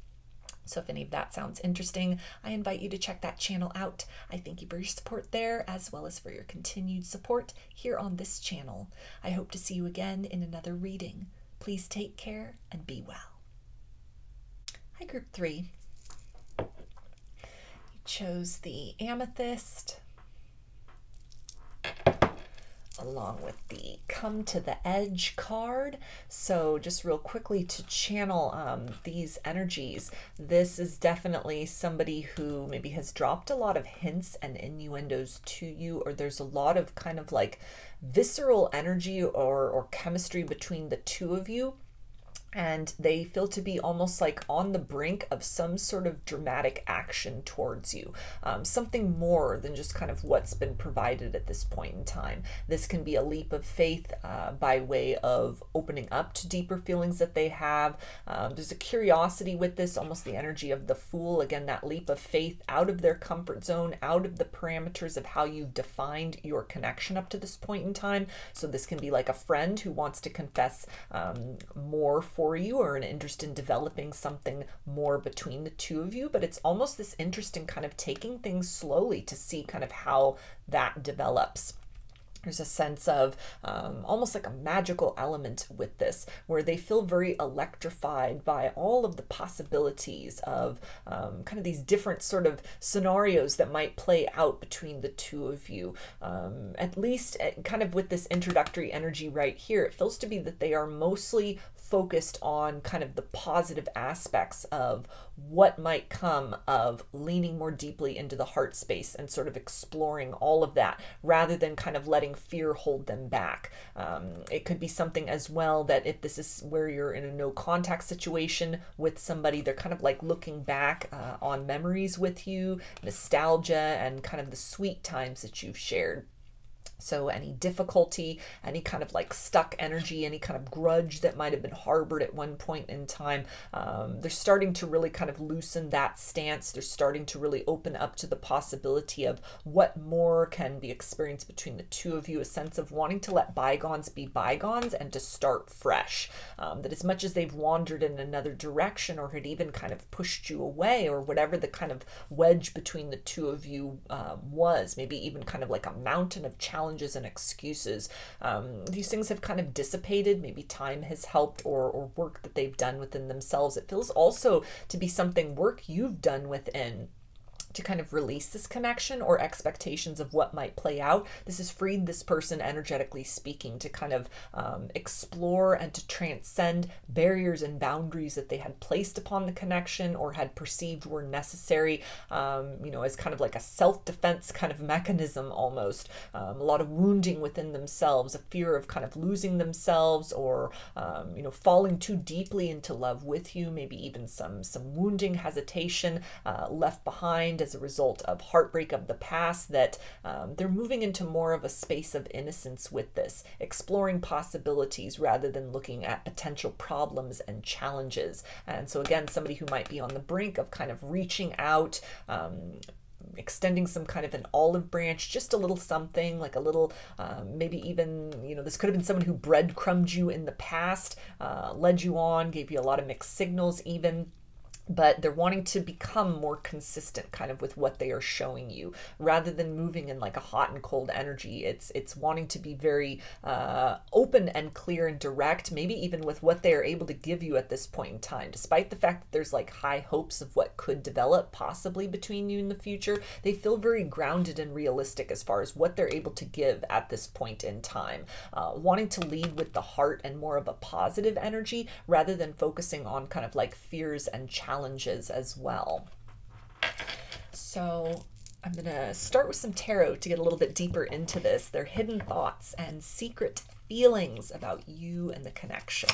So if any of that sounds interesting, I invite you to check that channel out. I thank you for your support there, as well as for your continued support here on this channel. I hope to see you again in another reading. Please take care and be well. Hi, Group 3. You chose the Amethyst, along with the Come to the Edge card. So just real quickly to channel these energies, this is definitely somebody who maybe has dropped a lot of hints and innuendos to you, or there's a lot of kind of like visceral energy or chemistry between the two of you. And they feel to be almost like on the brink of some sort of dramatic action towards you. Something more than just kind of what's been provided at this point in time. This can be a leap of faith by way of opening up to deeper feelings that they have. There's a curiosity with this, almost the energy of the Fool. Again, that leap of faith out of their comfort zone, out of the parameters of how you've defined your connection up to this point in time. So this can be like a friend who wants to confess more for you, or an interest in developing something more between the two of you, but it's almost this interesting kind of taking things slowly to see kind of how that develops. There's a sense of almost like a magical element with this, where they feel very electrified by all of the possibilities of kind of these different sort of scenarios that might play out between the two of you. At least kind of with this introductory energy right here, it feels to be that they are mostly focused on kind of the positive aspects of what might come of leaning more deeply into the heart space and sort of exploring all of that rather than kind of letting fear hold them back. It could be something as well that if this is where you're in a no contact situation with somebody, they're kind of like looking back on memories with you, nostalgia, and kind of the sweet times that you've shared. So any difficulty, any kind of like stuck energy, any kind of grudge that might have been harbored at one point in time, they're starting to really kind of loosen that stance. They're starting to really open up to the possibility of what more can be experienced between the two of you, a sense of wanting to let bygones be bygones and to start fresh. That as much as they've wandered in another direction or had even kind of pushed you away, or whatever the kind of wedge between the two of you was, maybe even kind of like a mountain of challenges and excuses, these things have kind of dissipated. Maybe time has helped, or work that they've done within themselves. It feels also to be something work you've done within to kind of release this connection or expectations of what might play out. This has freed this person, energetically speaking, to kind of explore and to transcend barriers and boundaries that they had placed upon the connection or had perceived were necessary, as kind of like a self-defense kind of mechanism almost. A lot of wounding within themselves, a fear of kind of losing themselves, or falling too deeply into love with you, maybe even some wounding, hesitation left behind as a result of heartbreak of the past, that they're moving into more of a space of innocence with this, exploring possibilities rather than looking at potential problems and challenges. And so again, somebody who might be on the brink of kind of reaching out, extending some kind of an olive branch, just a little something, like a little, maybe even, this could have been someone who breadcrumbed you in the past, led you on, gave you a lot of mixed signals even. But they're wanting to become more consistent kind of with what they are showing you, rather than moving in like a hot and cold energy. It's wanting to be very open and clear and direct, maybe even with what they are able to give you at this point in time. Despite the fact that there's like high hopes of what could develop possibly between you in the future, they feel very grounded and realistic as far as what they're able to give at this point in time. Wanting to lead with the heart and more of a positive energy rather than focusing on kind of like fears and challenges as well. So I'm going to start with some tarot to get a little bit deeper into this. Their hidden thoughts and secret feelings about you and the connection.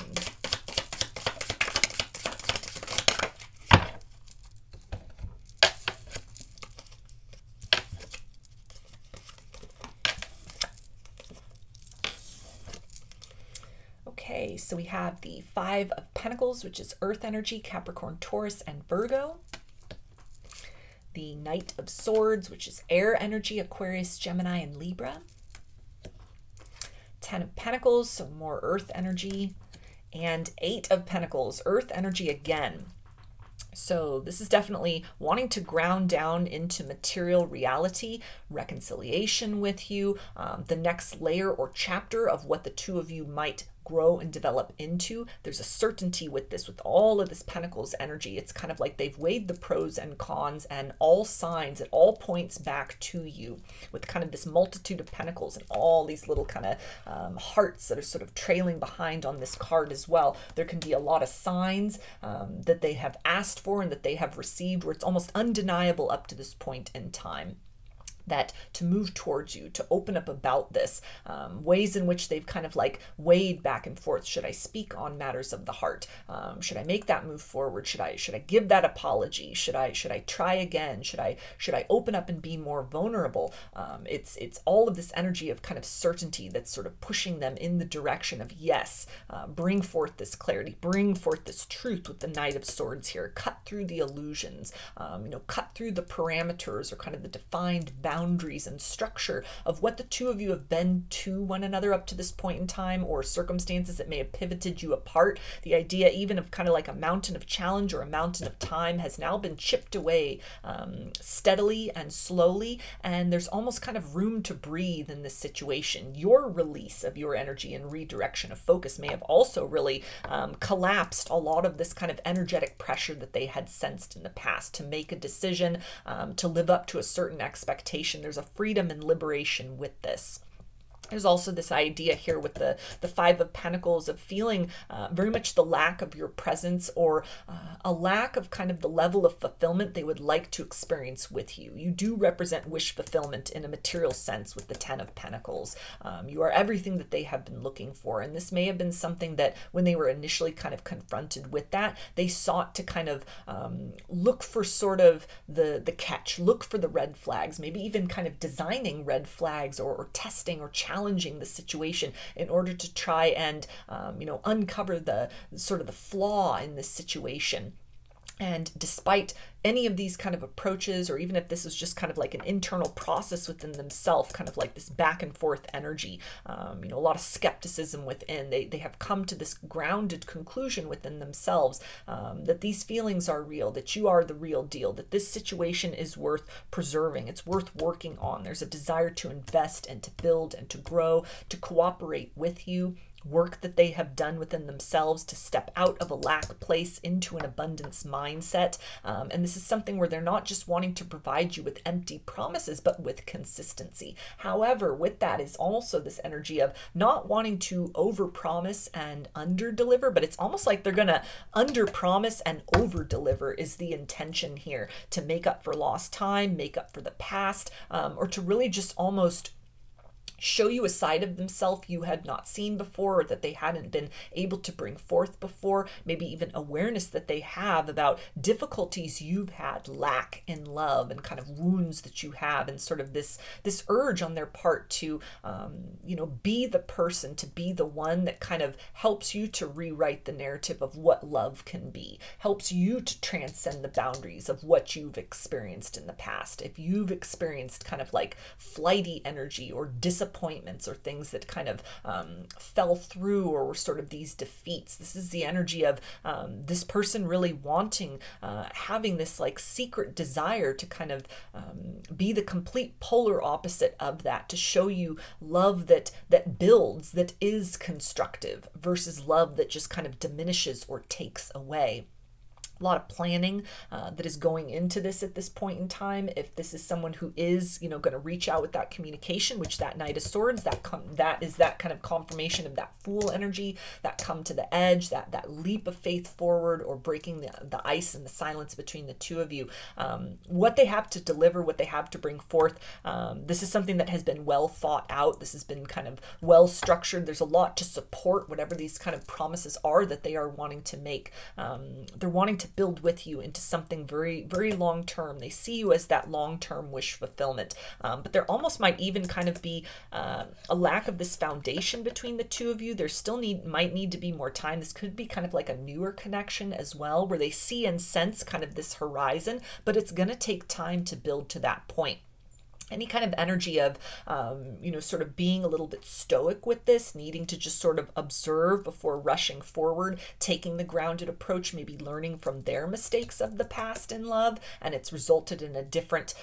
Okay, so we have the Five of Pentacles, which is Earth energy, Capricorn, Taurus, and Virgo. The Knight of Swords, which is air energy, Aquarius, Gemini, and Libra. Ten of Pentacles, so more earth energy. And Eight of Pentacles, earth energy again. So this is definitely wanting to ground down into material reality, reconciliation with you, the next layer or chapter of what the two of you might grow and develop into. There's a certainty with this, with all of this Pentacles energy. It's kind of like they've weighed the pros and cons, and all signs, it all points back to you, with kind of this multitude of Pentacles and all these little kind of hearts that are sort of trailing behind on this card as well. There can be a lot of signs that they have asked for and that they have received, where it's almost undeniable up to this point in time that to move towards you, to open up about this, ways in which they've kind of like weighed back and forth. Should I speak on matters of the heart? Should I make that move forward? Should I give that apology? Should I try again? Should I open up and be more vulnerable? It's all of this energy of kind of certainty that's sort of pushing them in the direction of yes, bring forth this clarity, bring forth this truth with the Knight of Swords here, cut through the illusions, cut through the parameters or kind of the defined boundaries and structure of what the two of you have been to one another up to this point in time, or circumstances that may have pivoted you apart. The idea even of kind of like a mountain of challenge or a mountain of time has now been chipped away steadily and slowly, and there's almost kind of room to breathe in this situation. Your release of your energy and redirection of focus may have also really collapsed a lot of this kind of energetic pressure that they had sensed in the past to make a decision, to live up to a certain expectation. There's a freedom and liberation with this. There's also this idea here with the Five of Pentacles of feeling very much the lack of your presence, or a lack of kind of the level of fulfillment they would like to experience with you. You do represent wish fulfillment in a material sense with the Ten of Pentacles. You are everything that they have been looking for. And this may have been something that when they were initially kind of confronted with that, they sought to kind of look for sort of the catch, look for the red flags, maybe even kind of designing red flags, or testing or challenging the situation in order to try and uncover the sort of the flaw in this situation. And despite any of these kind of approaches, or even if this is just kind of like an internal process within themselves, kind of like this back and forth energy, a lot of skepticism within, they have come to this grounded conclusion within themselves that these feelings are real, that you are the real deal, that this situation is worth preserving, it's worth working on. There's a desire to invest and to build and to grow, to cooperate with you. Work that they have done within themselves to step out of a lack place into an abundance mindset. And this is something where they're not just wanting to provide you with empty promises, but with consistency. However, with that is also this energy of not wanting to overpromise and underdeliver, but it's almost like they're going to underpromise and overdeliver is the intention here, to make up for lost time, make up for the past, or to really just almost show you a side of themselves you had not seen before, or that they hadn't been able to bring forth before, maybe even awareness that they have about difficulties you've had, lack in love, and kind of wounds that you have, and sort of this urge on their part to be the person, to be the one that kind of helps you to rewrite the narrative of what love can be, helps you to transcend the boundaries of what you've experienced in the past. If you've experienced kind of like flighty energy or disappointments, or things that kind of fell through, or were sort of these defeats, this is the energy of this person really wanting, having this like secret desire to kind of be the complete polar opposite of that, to show you love that builds, that is constructive, versus love that just kind of diminishes or takes away. A lot of planning that is going into this at this point in time. If this is someone who is, going to reach out with that communication, which that Knight of Swords, that is that kind of confirmation of that Fool energy, that come to the edge, that leap of faith forward, or breaking the ice and the silence between the two of you. What they have to deliver, what they have to bring forth, this is something that has been well thought out. This has been kind of well structured. There's a lot to support whatever these kind of promises are that they are wanting to make. They're wanting to build with you into something very, very long term. They see you as that long term wish fulfillment. But there almost might even kind of be a lack of this foundation between the two of you. There still might need to be more time. This could be kind of like a newer connection as well, where they see and sense kind of this horizon, but it's going to take time to build to that point. Any kind of energy of, sort of being a little bit stoic with this, needing to just sort of observe before rushing forward, taking the grounded approach, maybe learning from their mistakes of the past in love, and it's resulted in a different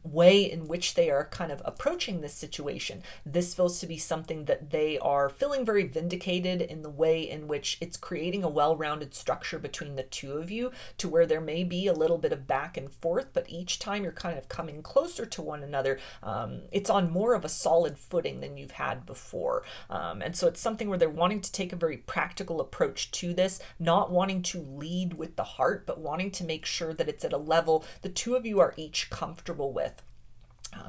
way in which they are kind of approaching this situation. This feels to be something that they are feeling very vindicated in the way in which it's creating a well-rounded structure between the two of you, to where there may be a little bit of back and forth, but each time you're kind of coming closer to one another, it's on more of a solid footing than you've had before. And so it's something where they're wanting to take a very practical approach to this, not wanting to lead with the heart, but wanting to make sure that it's at a level the two of you are each comfortable with.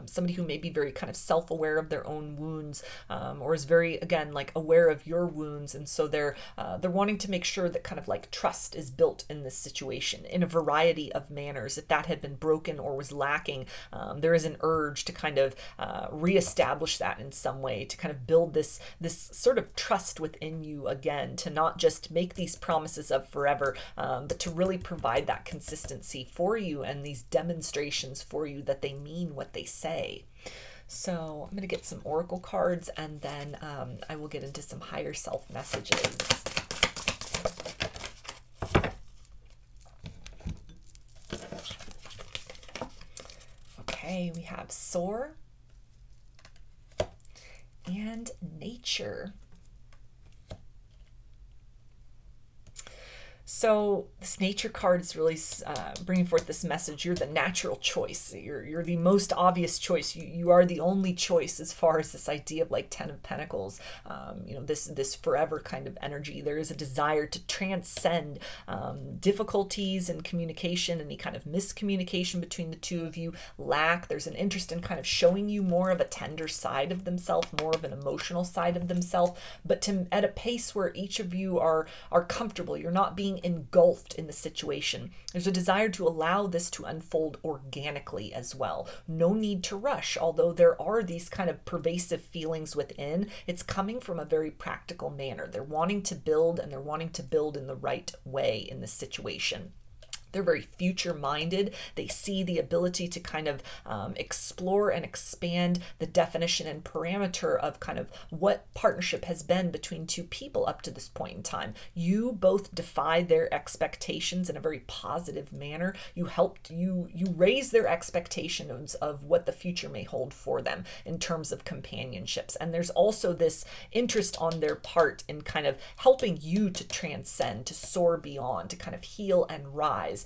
Somebody who may be very kind of self-aware of their own wounds, or is very, again, like aware of your wounds. And so they're wanting to make sure that kind of like trust is built in this situation in a variety of manners. If that had been broken or was lacking, there is an urge to kind of reestablish that in some way, to kind of build this sort of trust within you again, to not just make these promises of forever, but to really provide that consistency for you and these demonstrations for you that they mean what they say. So I'm going to get some oracle cards, and then I will get into some higher self messages. Okay, we have soar and nature. So this nature card is really bringing forth this message. You're the natural choice. You're the most obvious choice. You are the only choice as far as this idea of like Ten of Pentacles. You know, this forever kind of energy. There is a desire to transcend difficulties in communication, any kind of miscommunication between the two of you, lack. There's an interest in kind of showing you more of a tender side of themselves, more of an emotional side of themselves, but at a pace where each of you are comfortable. You're not being engulfed in the situation. There's a desire to allow this to unfold organically as well. No need to rush, although there are these kind of pervasive feelings within. It's coming from a very practical manner. They're wanting to build, and they're wanting to build in the right way in this situation. They're very future-minded. They see the ability to kind of explore and expand the definition and parameter of kind of what partnership has been between two people up to this point in time. You both defy their expectations in a very positive manner. You raise their expectations of what the future may hold for them in terms of companionships. And there's also this interest on their part in kind of helping you to transcend, to soar beyond, to kind of heal and rise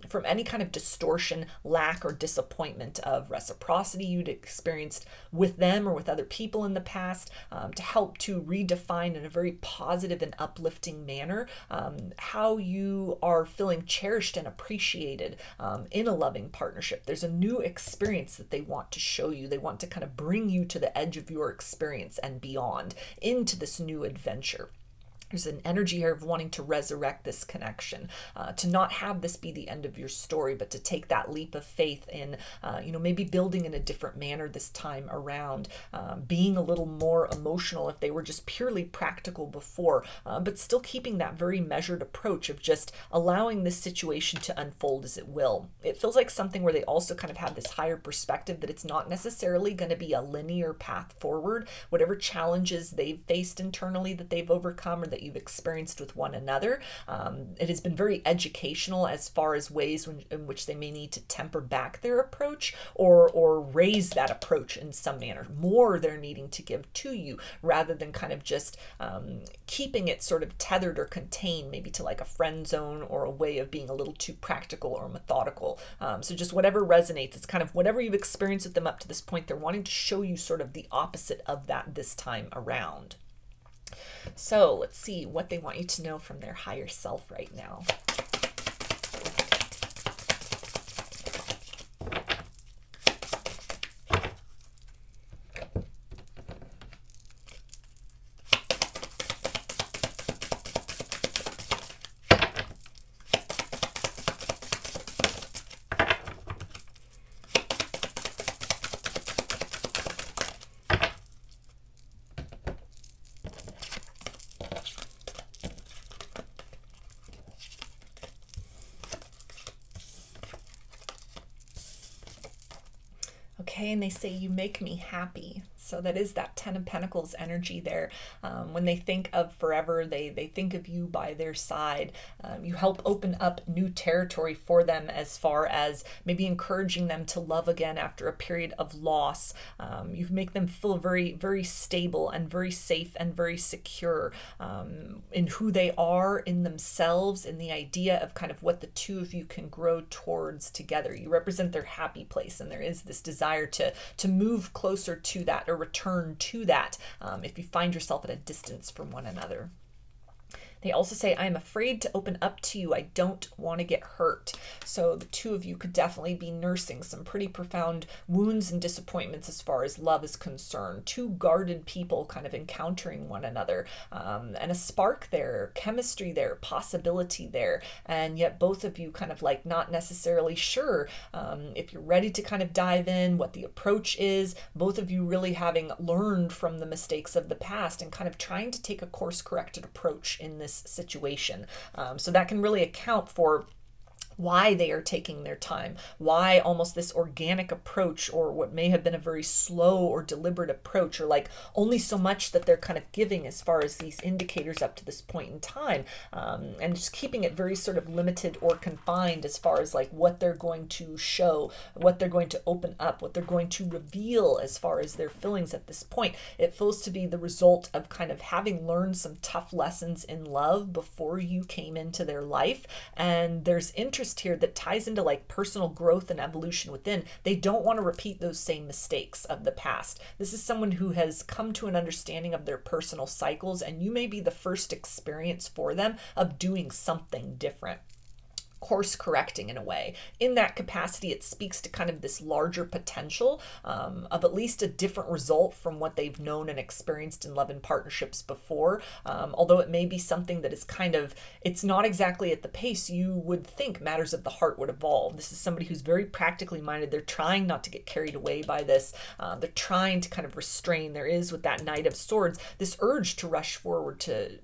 from any kind of distortion, lack, or disappointment of reciprocity you'd experienced with them or with other people in the past, to help to redefine in a very positive and uplifting manner how you are feeling cherished and appreciated in a loving partnership. There's a new experience that they want to show you. They want to kind of bring you to the edge of your experience and beyond into this new adventure. There's an energy here of wanting to resurrect this connection, to not have this be the end of your story, but to take that leap of faith in, maybe building in a different manner this time around, being a little more emotional if they were just purely practical before, but still keeping that very measured approach of just allowing this situation to unfold as it will. It feels like something where they also kind of have this higher perspective that it's not necessarily going to be a linear path forward. Whatever challenges they've faced internally that they've overcome or that you've experienced with one another, it has been very educational as far as ways in which they may need to temper back their approach or raise that approach in some manner. More they're needing to give to you rather than kind of just keeping it sort of tethered or contained maybe to like a friend zone or a way of being a little too practical or methodical. So just whatever resonates, it's kind of whatever you've experienced with them up to this point, they're wanting to show you sort of the opposite of that this time around. So let's see what they want you to know from their higher self right now. Okay, and they say, you make me happy. So that is that Ten of Pentacles energy there. When they think of forever, they think of you by their side. You help open up new territory for them as far as maybe encouraging them to love again after a period of loss. You make them feel very, very stable and very safe and very secure in who they are, in themselves, in the idea of kind of what the two of you can grow towards together. You represent their happy place, and there is this desire to move closer to that or return to that if you find yourself at a distance from one another. They also say, I am afraid to open up to you. I don't want to get hurt. So the two of you could definitely be nursing some pretty profound wounds and disappointments as far as love is concerned. Two guarded people kind of encountering one another, and a spark there, chemistry there, possibility there. And yet both of you kind of like not necessarily sure if you're ready to kind of dive in, what the approach is. Both of you really having learned from the mistakes of the past and kind of trying to take a course-corrected approach in this situation. So that can really account for why they are taking their time, why almost this organic approach, or what may have been a very slow or deliberate approach, or like only so much that they're kind of giving as far as these indicators up to this point in time, and just keeping it very sort of limited or confined as far as like what they're going to show, what they're going to open up, what they're going to reveal as far as their feelings at this point. It feels to be the result of kind of having learned some tough lessons in love before you came into their life, and there's interest here that ties into like personal growth and evolution within. They don't want to repeat those same mistakes of the past. This is someone who has come to an understanding of their personal cycles, and you may be the first experience for them of doing something different, course correcting in a way. In that capacity, it speaks to kind of this larger potential of at least a different result from what they've known and experienced in love and partnerships before. Although it may be something that is kind of, it's not exactly at the pace you would think matters of the heart would evolve. This is somebody who's very practically minded. They're trying not to get carried away by this. They're trying to kind of restrain. There is, with that Knight of Swords, this urge to rush forward, to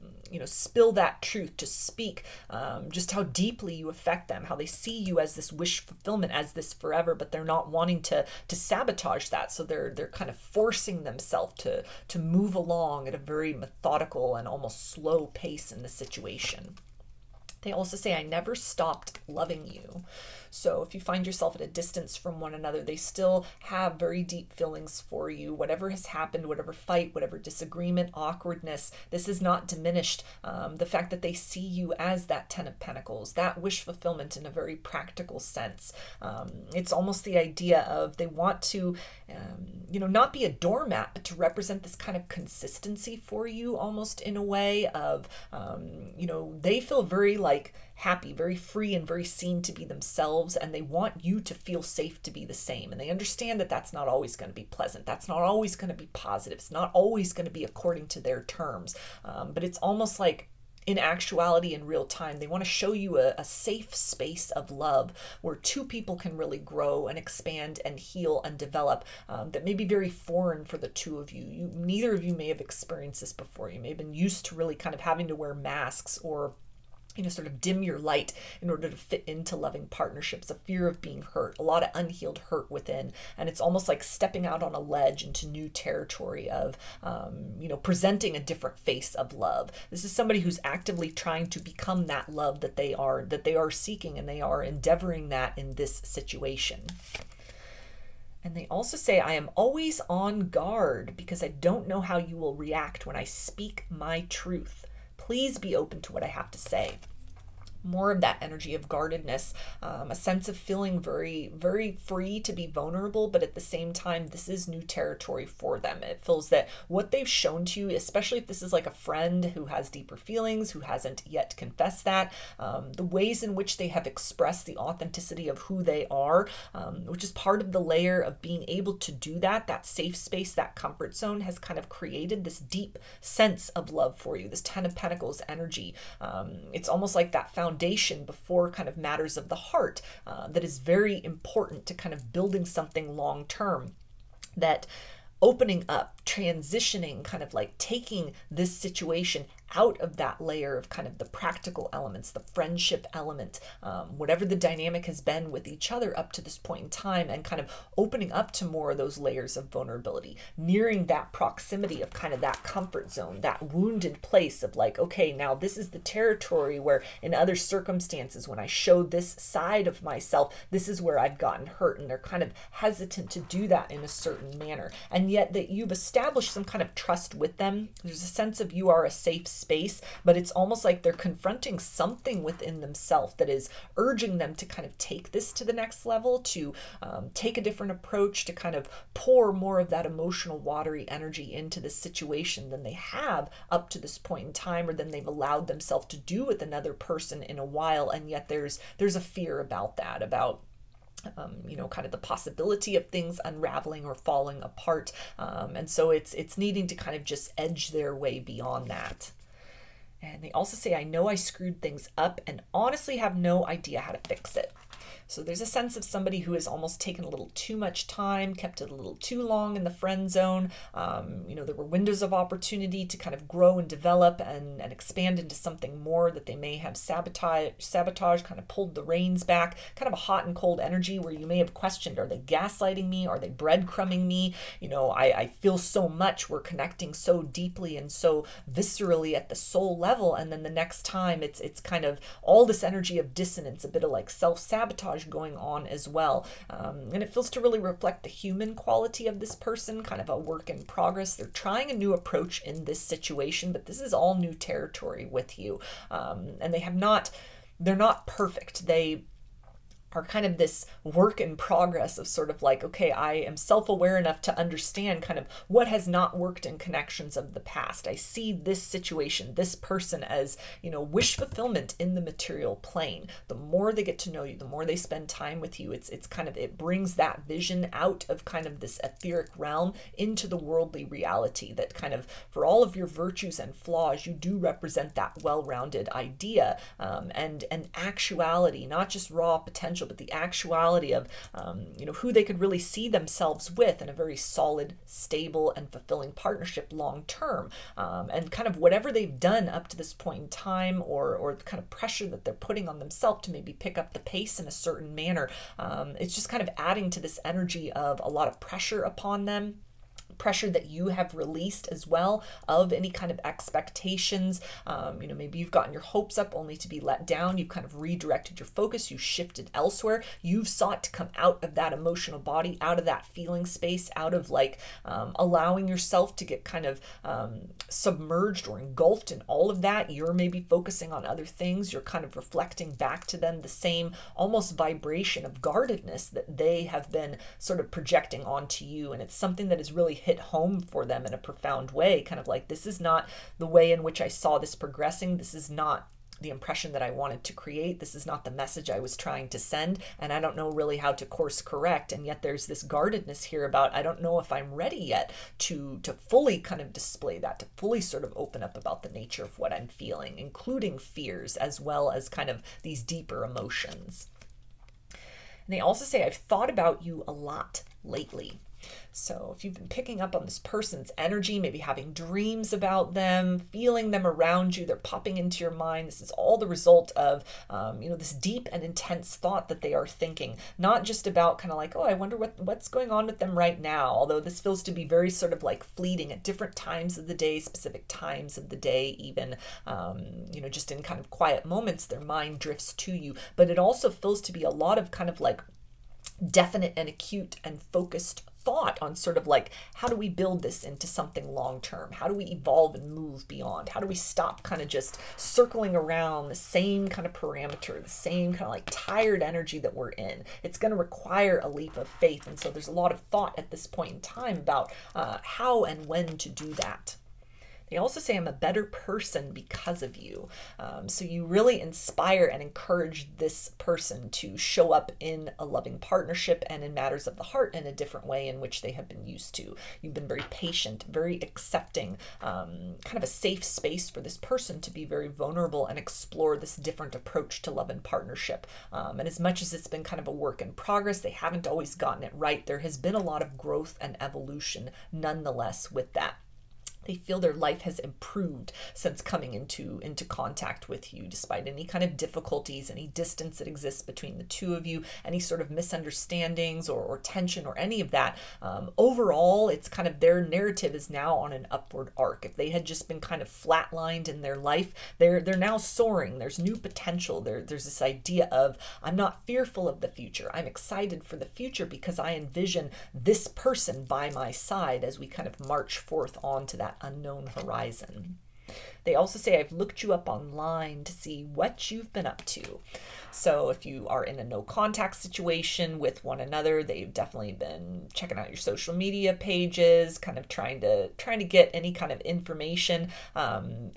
spill that truth, to speak just how deeply you affect them, how they see you as this wish fulfillment, as this forever, but they're not wanting to sabotage that. So they're kind of forcing themselves to move along at a very methodical and almost slow pace in the situation. They also say, I never stopped loving you. So if you find yourself at a distance from one another, they still have very deep feelings for you. Whatever has happened, whatever fight, whatever disagreement, awkwardness, this is not diminished. The fact that they see you as that Ten of Pentacles, that wish fulfillment in a very practical sense. It's almost the idea of they want to, not be a doormat, but to represent this kind of consistency for you, almost in a way of, they feel very like happy, very free, and very seen to be themselves, and they want you to feel safe to be the same. And they understand that that's not always going to be pleasant. That's not always going to be positive. It's not always going to be according to their terms. But it's almost like, in actuality, in real time, they want to show you a safe space of love where two people can really grow and expand and heal and develop, that may be very foreign for the two of you. Neither of you may have experienced this before. You may have been used to really kind of having to wear masks, or sort of dim your light in order to fit into loving partnerships, a fear of being hurt, a lot of unhealed hurt within. And it's almost like stepping out on a ledge into new territory of, presenting a different face of love. This is somebody who's actively trying to become that love that they are seeking, and they are endeavoring that in this situation. And they also say, I am always on guard because I don't know how you will react when I speak my truth. Please be open to what I have to say. More of that energy of guardedness, a sense of feeling very, very free to be vulnerable, but at the same time, this is new territory for them. It feels that what they've shown to you, especially if this is like a friend who has deeper feelings, who hasn't yet confessed that, the ways in which they have expressed the authenticity of who they are, which is part of the layer of being able to do that, that safe space, that comfort zone, has kind of created this deep sense of love for you, this Ten of Pentacles energy. It's almost like that foundation before kind of matters of the heart, that is very important to kind of building something long term, that opening up, transitioning, kind of like taking this situation out of that layer of kind of the practical elements, the friendship element, whatever the dynamic has been with each other up to this point in time, and kind of opening up to more of those layers of vulnerability, nearing that proximity of kind of that comfort zone, that wounded place of like, okay, now this is the territory where in other circumstances, when I show this side of myself, this is where I've gotten hurt. And they're kind of hesitant to do that in a certain manner. And yet that you've established some kind of trust with them. There's a sense of you are a safe space, but it's almost like they're confronting something within themselves that is urging them to kind of take this to the next level, to take a different approach, to kind of pour more of that emotional watery energy into this situation than they have up to this point in time, or than they've allowed themselves to do with another person in a while. And yet there's a fear about that, about kind of the possibility of things unraveling or falling apart. And so it's needing to kind of just edge their way beyond that. And they also say, I know I screwed things up and honestly have no idea how to fix it. So there's a sense of somebody who has almost taken a little too much time, kept it a little too long in the friend zone. There were windows of opportunity to kind of grow and develop and expand into something more that they may have sabotage, kind of pulled the reins back, kind of a hot and cold energy where you may have questioned, are they gaslighting me? Are they breadcrumbing me? I feel so much. We're connecting so deeply and so viscerally at the soul level. And then the next time it's kind of all this energy of dissonance, a bit of like self-sabotage going on as well. And it feels to really reflect the human quality of this person, kind of a work in progress. They're trying a new approach in this situation, but this is all new territory with you. And they're not perfect. They are kind of this work in progress of sort of like, okay, I am self-aware enough to understand kind of what has not worked in connections of the past. I see this situation, this person as, wish fulfillment in the material plane. The more they get to know you, the more they spend time with you, it's kind of, it brings that vision out of kind of this etheric realm into the worldly reality that kind of, for all of your virtues and flaws, you do represent that well-rounded idea, and actuality, not just raw potential, but the actuality of, who they could really see themselves with in a very solid, stable, and fulfilling partnership long term. And kind of whatever they've done up to this point in time, or the kind of pressure that they're putting on themselves to maybe pick up the pace in a certain manner, it's just kind of adding to this energy of a lot of pressure upon them. Pressure that you have released as well of any kind of expectations. Maybe you've gotten your hopes up only to be let down. You've kind of redirected your focus. You shifted elsewhere. You've sought to come out of that emotional body, out of that feeling space, out of like allowing yourself to get kind of submerged or engulfed in all of that. You're maybe focusing on other things. You're kind of reflecting back to them the same almost vibration of guardedness that they have been sort of projecting onto you. And it's something that is really hit home for them in a profound way, kind of like, this is not the way in which I saw this progressing. This is not the impression that I wanted to create. This is not the message I was trying to send, and I don't know really how to course correct. And yet there's this guardedness here about, I don't know if I'm ready yet to fully kind of display that, to fully sort of open up about the nature of what I'm feeling, including fears as well as kind of these deeper emotions. And they also say, I've thought about you a lot lately. So if you've been picking up on this person's energy, maybe having dreams about them, feeling them around you, they're popping into your mind. This is all the result of, this deep and intense thought that they are thinking, not just about kind of like, oh, I wonder what's going on with them right now. Although this feels to be very sort of like fleeting at different times of the day, specific times of the day, even, just in kind of quiet moments, their mind drifts to you. But it also feels to be a lot of kind of like definite and acute and focused thought on sort of like, how do we build this into something long term? How do we evolve and move beyond? How do we stop kind of just circling around the same kind of parameter, the same kind of like tired energy that we're in? It's going to require a leap of faith. And so there's a lot of thought at this point in time about how and when to do that. They also say, I'm a better person because of you. So you really inspire and encourage this person to show up in a loving partnership and in matters of the heart in a different way in which they have been used to. You've been very patient, very accepting, kind of a safe space for this person to be very vulnerable and explore this different approach to love and partnership. And as much as it's been kind of a work in progress, they haven't always gotten it right. There has been a lot of growth and evolution nonetheless with that. They feel their life has improved since coming into contact with you, despite any kind of difficulties, any distance that exists between the two of you, any sort of misunderstandings or tension or any of that. Overall, it's kind of their narrative is now on an upward arc. If they had just been kind of flatlined in their life, they're now soaring. There's new potential. There's this idea of, I'm not fearful of the future. I'm excited for the future because I envision this person by my side as we kind of march forth onto that unknown horizon. They also say, I've looked you up online to see what you've been up to. So if you are in a no contact situation with one another, they've definitely been checking out your social media pages, kind of trying to get any kind of information, trying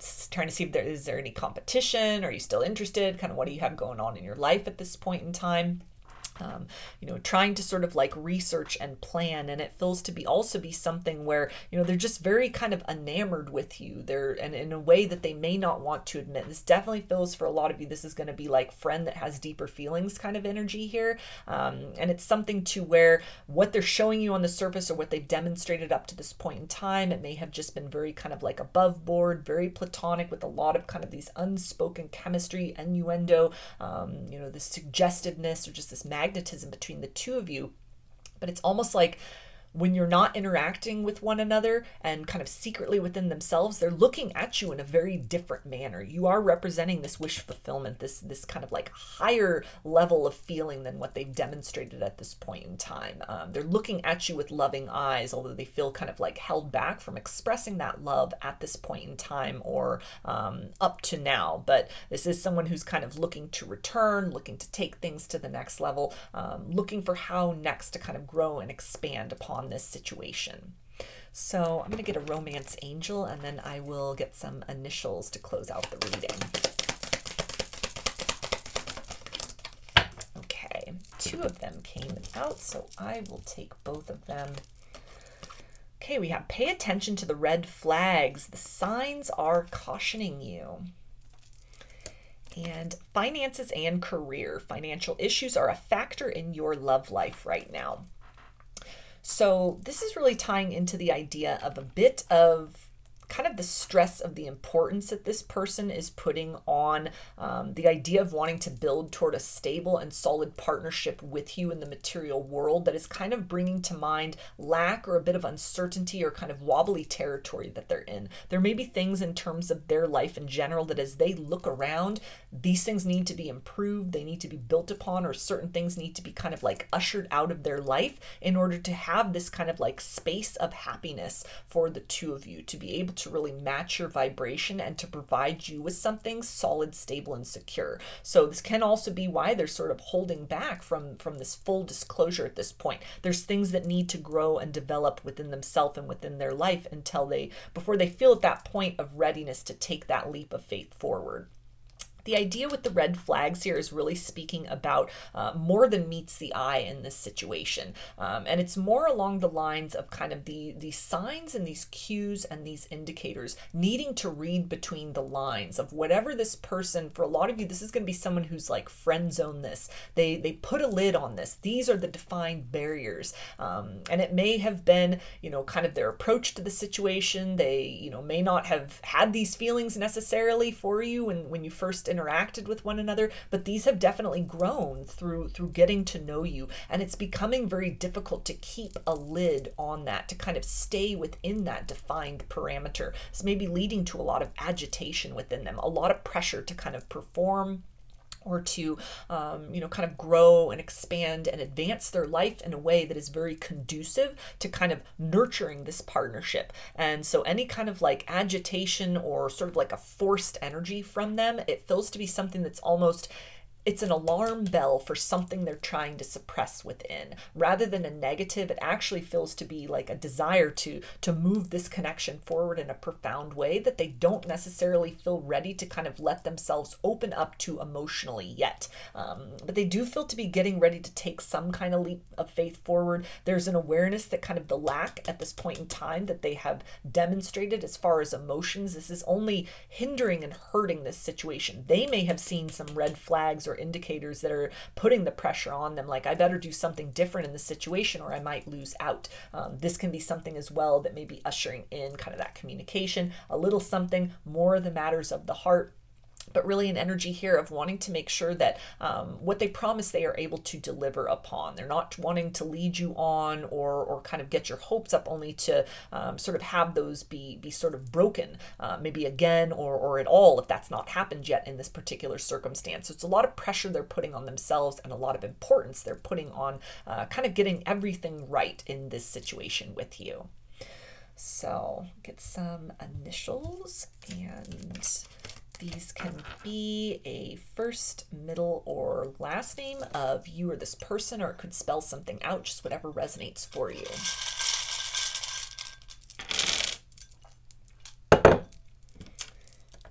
to see if is there any competition. Are you still interested? Kind of what do you have going on in your life at this point in time? You know, trying to sort of like research and plan. And it feels to be also be something where, you know, they're just very kind of enamored with you. And in a way that they may not want to admit. This definitely feels for a lot of you, this is going to be like friend that has deeper feelings kind of energy here. And it's something to where what they're showing you on the surface or what they've demonstrated up to this point in time, it may have just been very kind of like above board, very platonic with a lot of kind of these unspoken chemistry, innuendo, you know, this suggestiveness or just this magnetism between the two of you. But it's almost like when you're not interacting with one another and kind of secretly within themselves, they're looking at you in a very different manner. You are representing this wish fulfillment, this kind of like higher level of feeling than what they've demonstrated at this point in time. They're looking at you with loving eyes, although they feel kind of like held back from expressing that love at this point in time or up to now. But this is someone who's kind of looking to return, looking to take things to the next level, looking for how next to kind of grow and expand upon this situation. So I'm going to get a romance angel and then I will get some initials to close out the reading. Okay, 2 of them came out, so I will take both of them. Okay, we have pay attention to the red flags. The signs are cautioning you. And finances and career. Financial issues are a factor in your love life right now. So this is really tying into the idea of a bit of kind of the stress of the importance that this person is putting on the idea of wanting to build toward a stable and solid partnership with you in the material world that is kind of bringing to mind lack or a bit of uncertainty or kind of wobbly territory that they're in. There may be things in terms of their life in general that as they look around, these things need to be improved, they need to be built upon, or certain things need to be kind of like ushered out of their life in order to have this kind of like space of happiness for the two of you to be able to really match your vibration and to provide you with something solid, stable, and secure. So this can also be why they're sort of holding back from this full disclosure at this point. There's things that need to grow and develop within themselves and within their life before they feel at that point of readiness to take that leap of faith forward. The idea with the red flags here is really speaking about more than meets the eye in this situation. And it's more along the lines of kind of these signs and these cues and these indicators needing to read between the lines of whatever this person, for a lot of you, this is going to be someone who's like friend zone this. They put a lid on this. These are the defined barriers. And it may have been, you know, kind of their approach to the situation. They, you know, may not have had these feelings necessarily for you when you first interacted with one another, but these have definitely grown through getting to know you, and it's becoming very difficult to keep a lid on that, to kind of stay within that defined parameter. This may be leading to a lot of agitation within them, a lot of pressure to kind of perform or to, you know, kind of grow and expand and advance their life in a way that is very conducive to kind of nurturing this partnership. And so any kind of like agitation or sort of like a forced energy from them, it feels to be something that's almost, it's an alarm bell for something they're trying to suppress within. Rather than a negative, it actually feels to be like a desire to move this connection forward in a profound way that they don't necessarily feel ready to kind of let themselves open up to emotionally yet. But they do feel to be getting ready to take some kind of leap of faith forward. There's an awareness that kind of the lack at this point in time that they have demonstrated as far as emotions, this is only hindering and hurting this situation. They may have seen some red flags or indicators that are putting the pressure on them, like I better do something different in the situation or I might lose out. This can be something as well that may be ushering in kind of that communication, a little something more of the matters of the heart, but really an energy here of wanting to make sure that what they promise they are able to deliver upon. They're not wanting to lead you on or kind of get your hopes up only to sort of have those be sort of broken, maybe again or at all if that's not happened yet in this particular circumstance. So it's a lot of pressure they're putting on themselves and a lot of importance they're putting on kind of getting everything right in this situation with you. So get some initials, and these can be a first, middle, or last name of you or this person, or it could spell something out, just whatever resonates for you.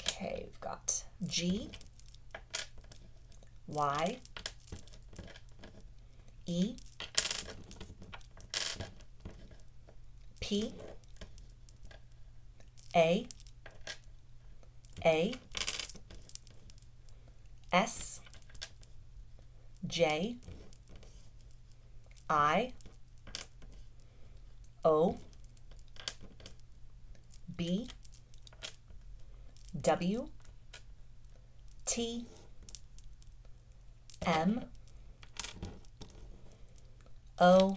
Okay, we've got G, Y, E, P, A, S, J, I, O, B, W, T, M, O,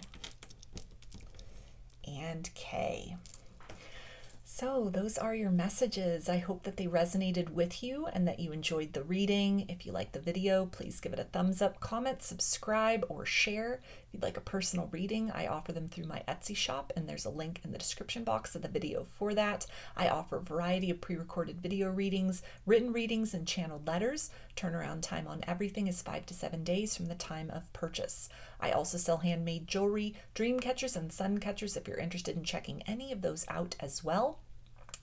and K. So those are your messages. I hope that they resonated with you and that you enjoyed the reading. If you liked the video, please give it a thumbs up, comment, subscribe, or share. If you'd like a personal reading, I offer them through my Etsy shop, and there's a link in the description box of the video for that. I offer a variety of pre-recorded video readings, written readings, and channeled letters. Turnaround time on everything is 5 to 7 days from the time of purchase. I also sell handmade jewelry, dream catchers, and sun catchers if you're interested in checking any of those out as well.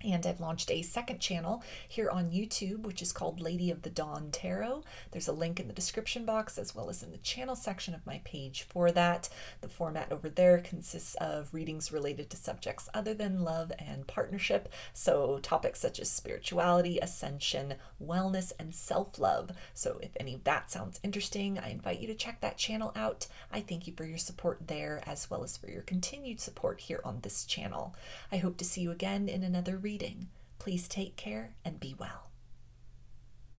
And I've launched a second channel here on YouTube, which is called Lady of the Dawn Tarot. There's a link in the description box as well as in the channel section of my page for that. The format over there consists of readings related to subjects other than love and partnership. So topics such as spirituality, ascension, wellness, and self-love. So if any of that sounds interesting, I invite you to check that channel out. I thank you for your support there as well as for your continued support here on this channel. I hope to see you again in another reading. Please take care and be well.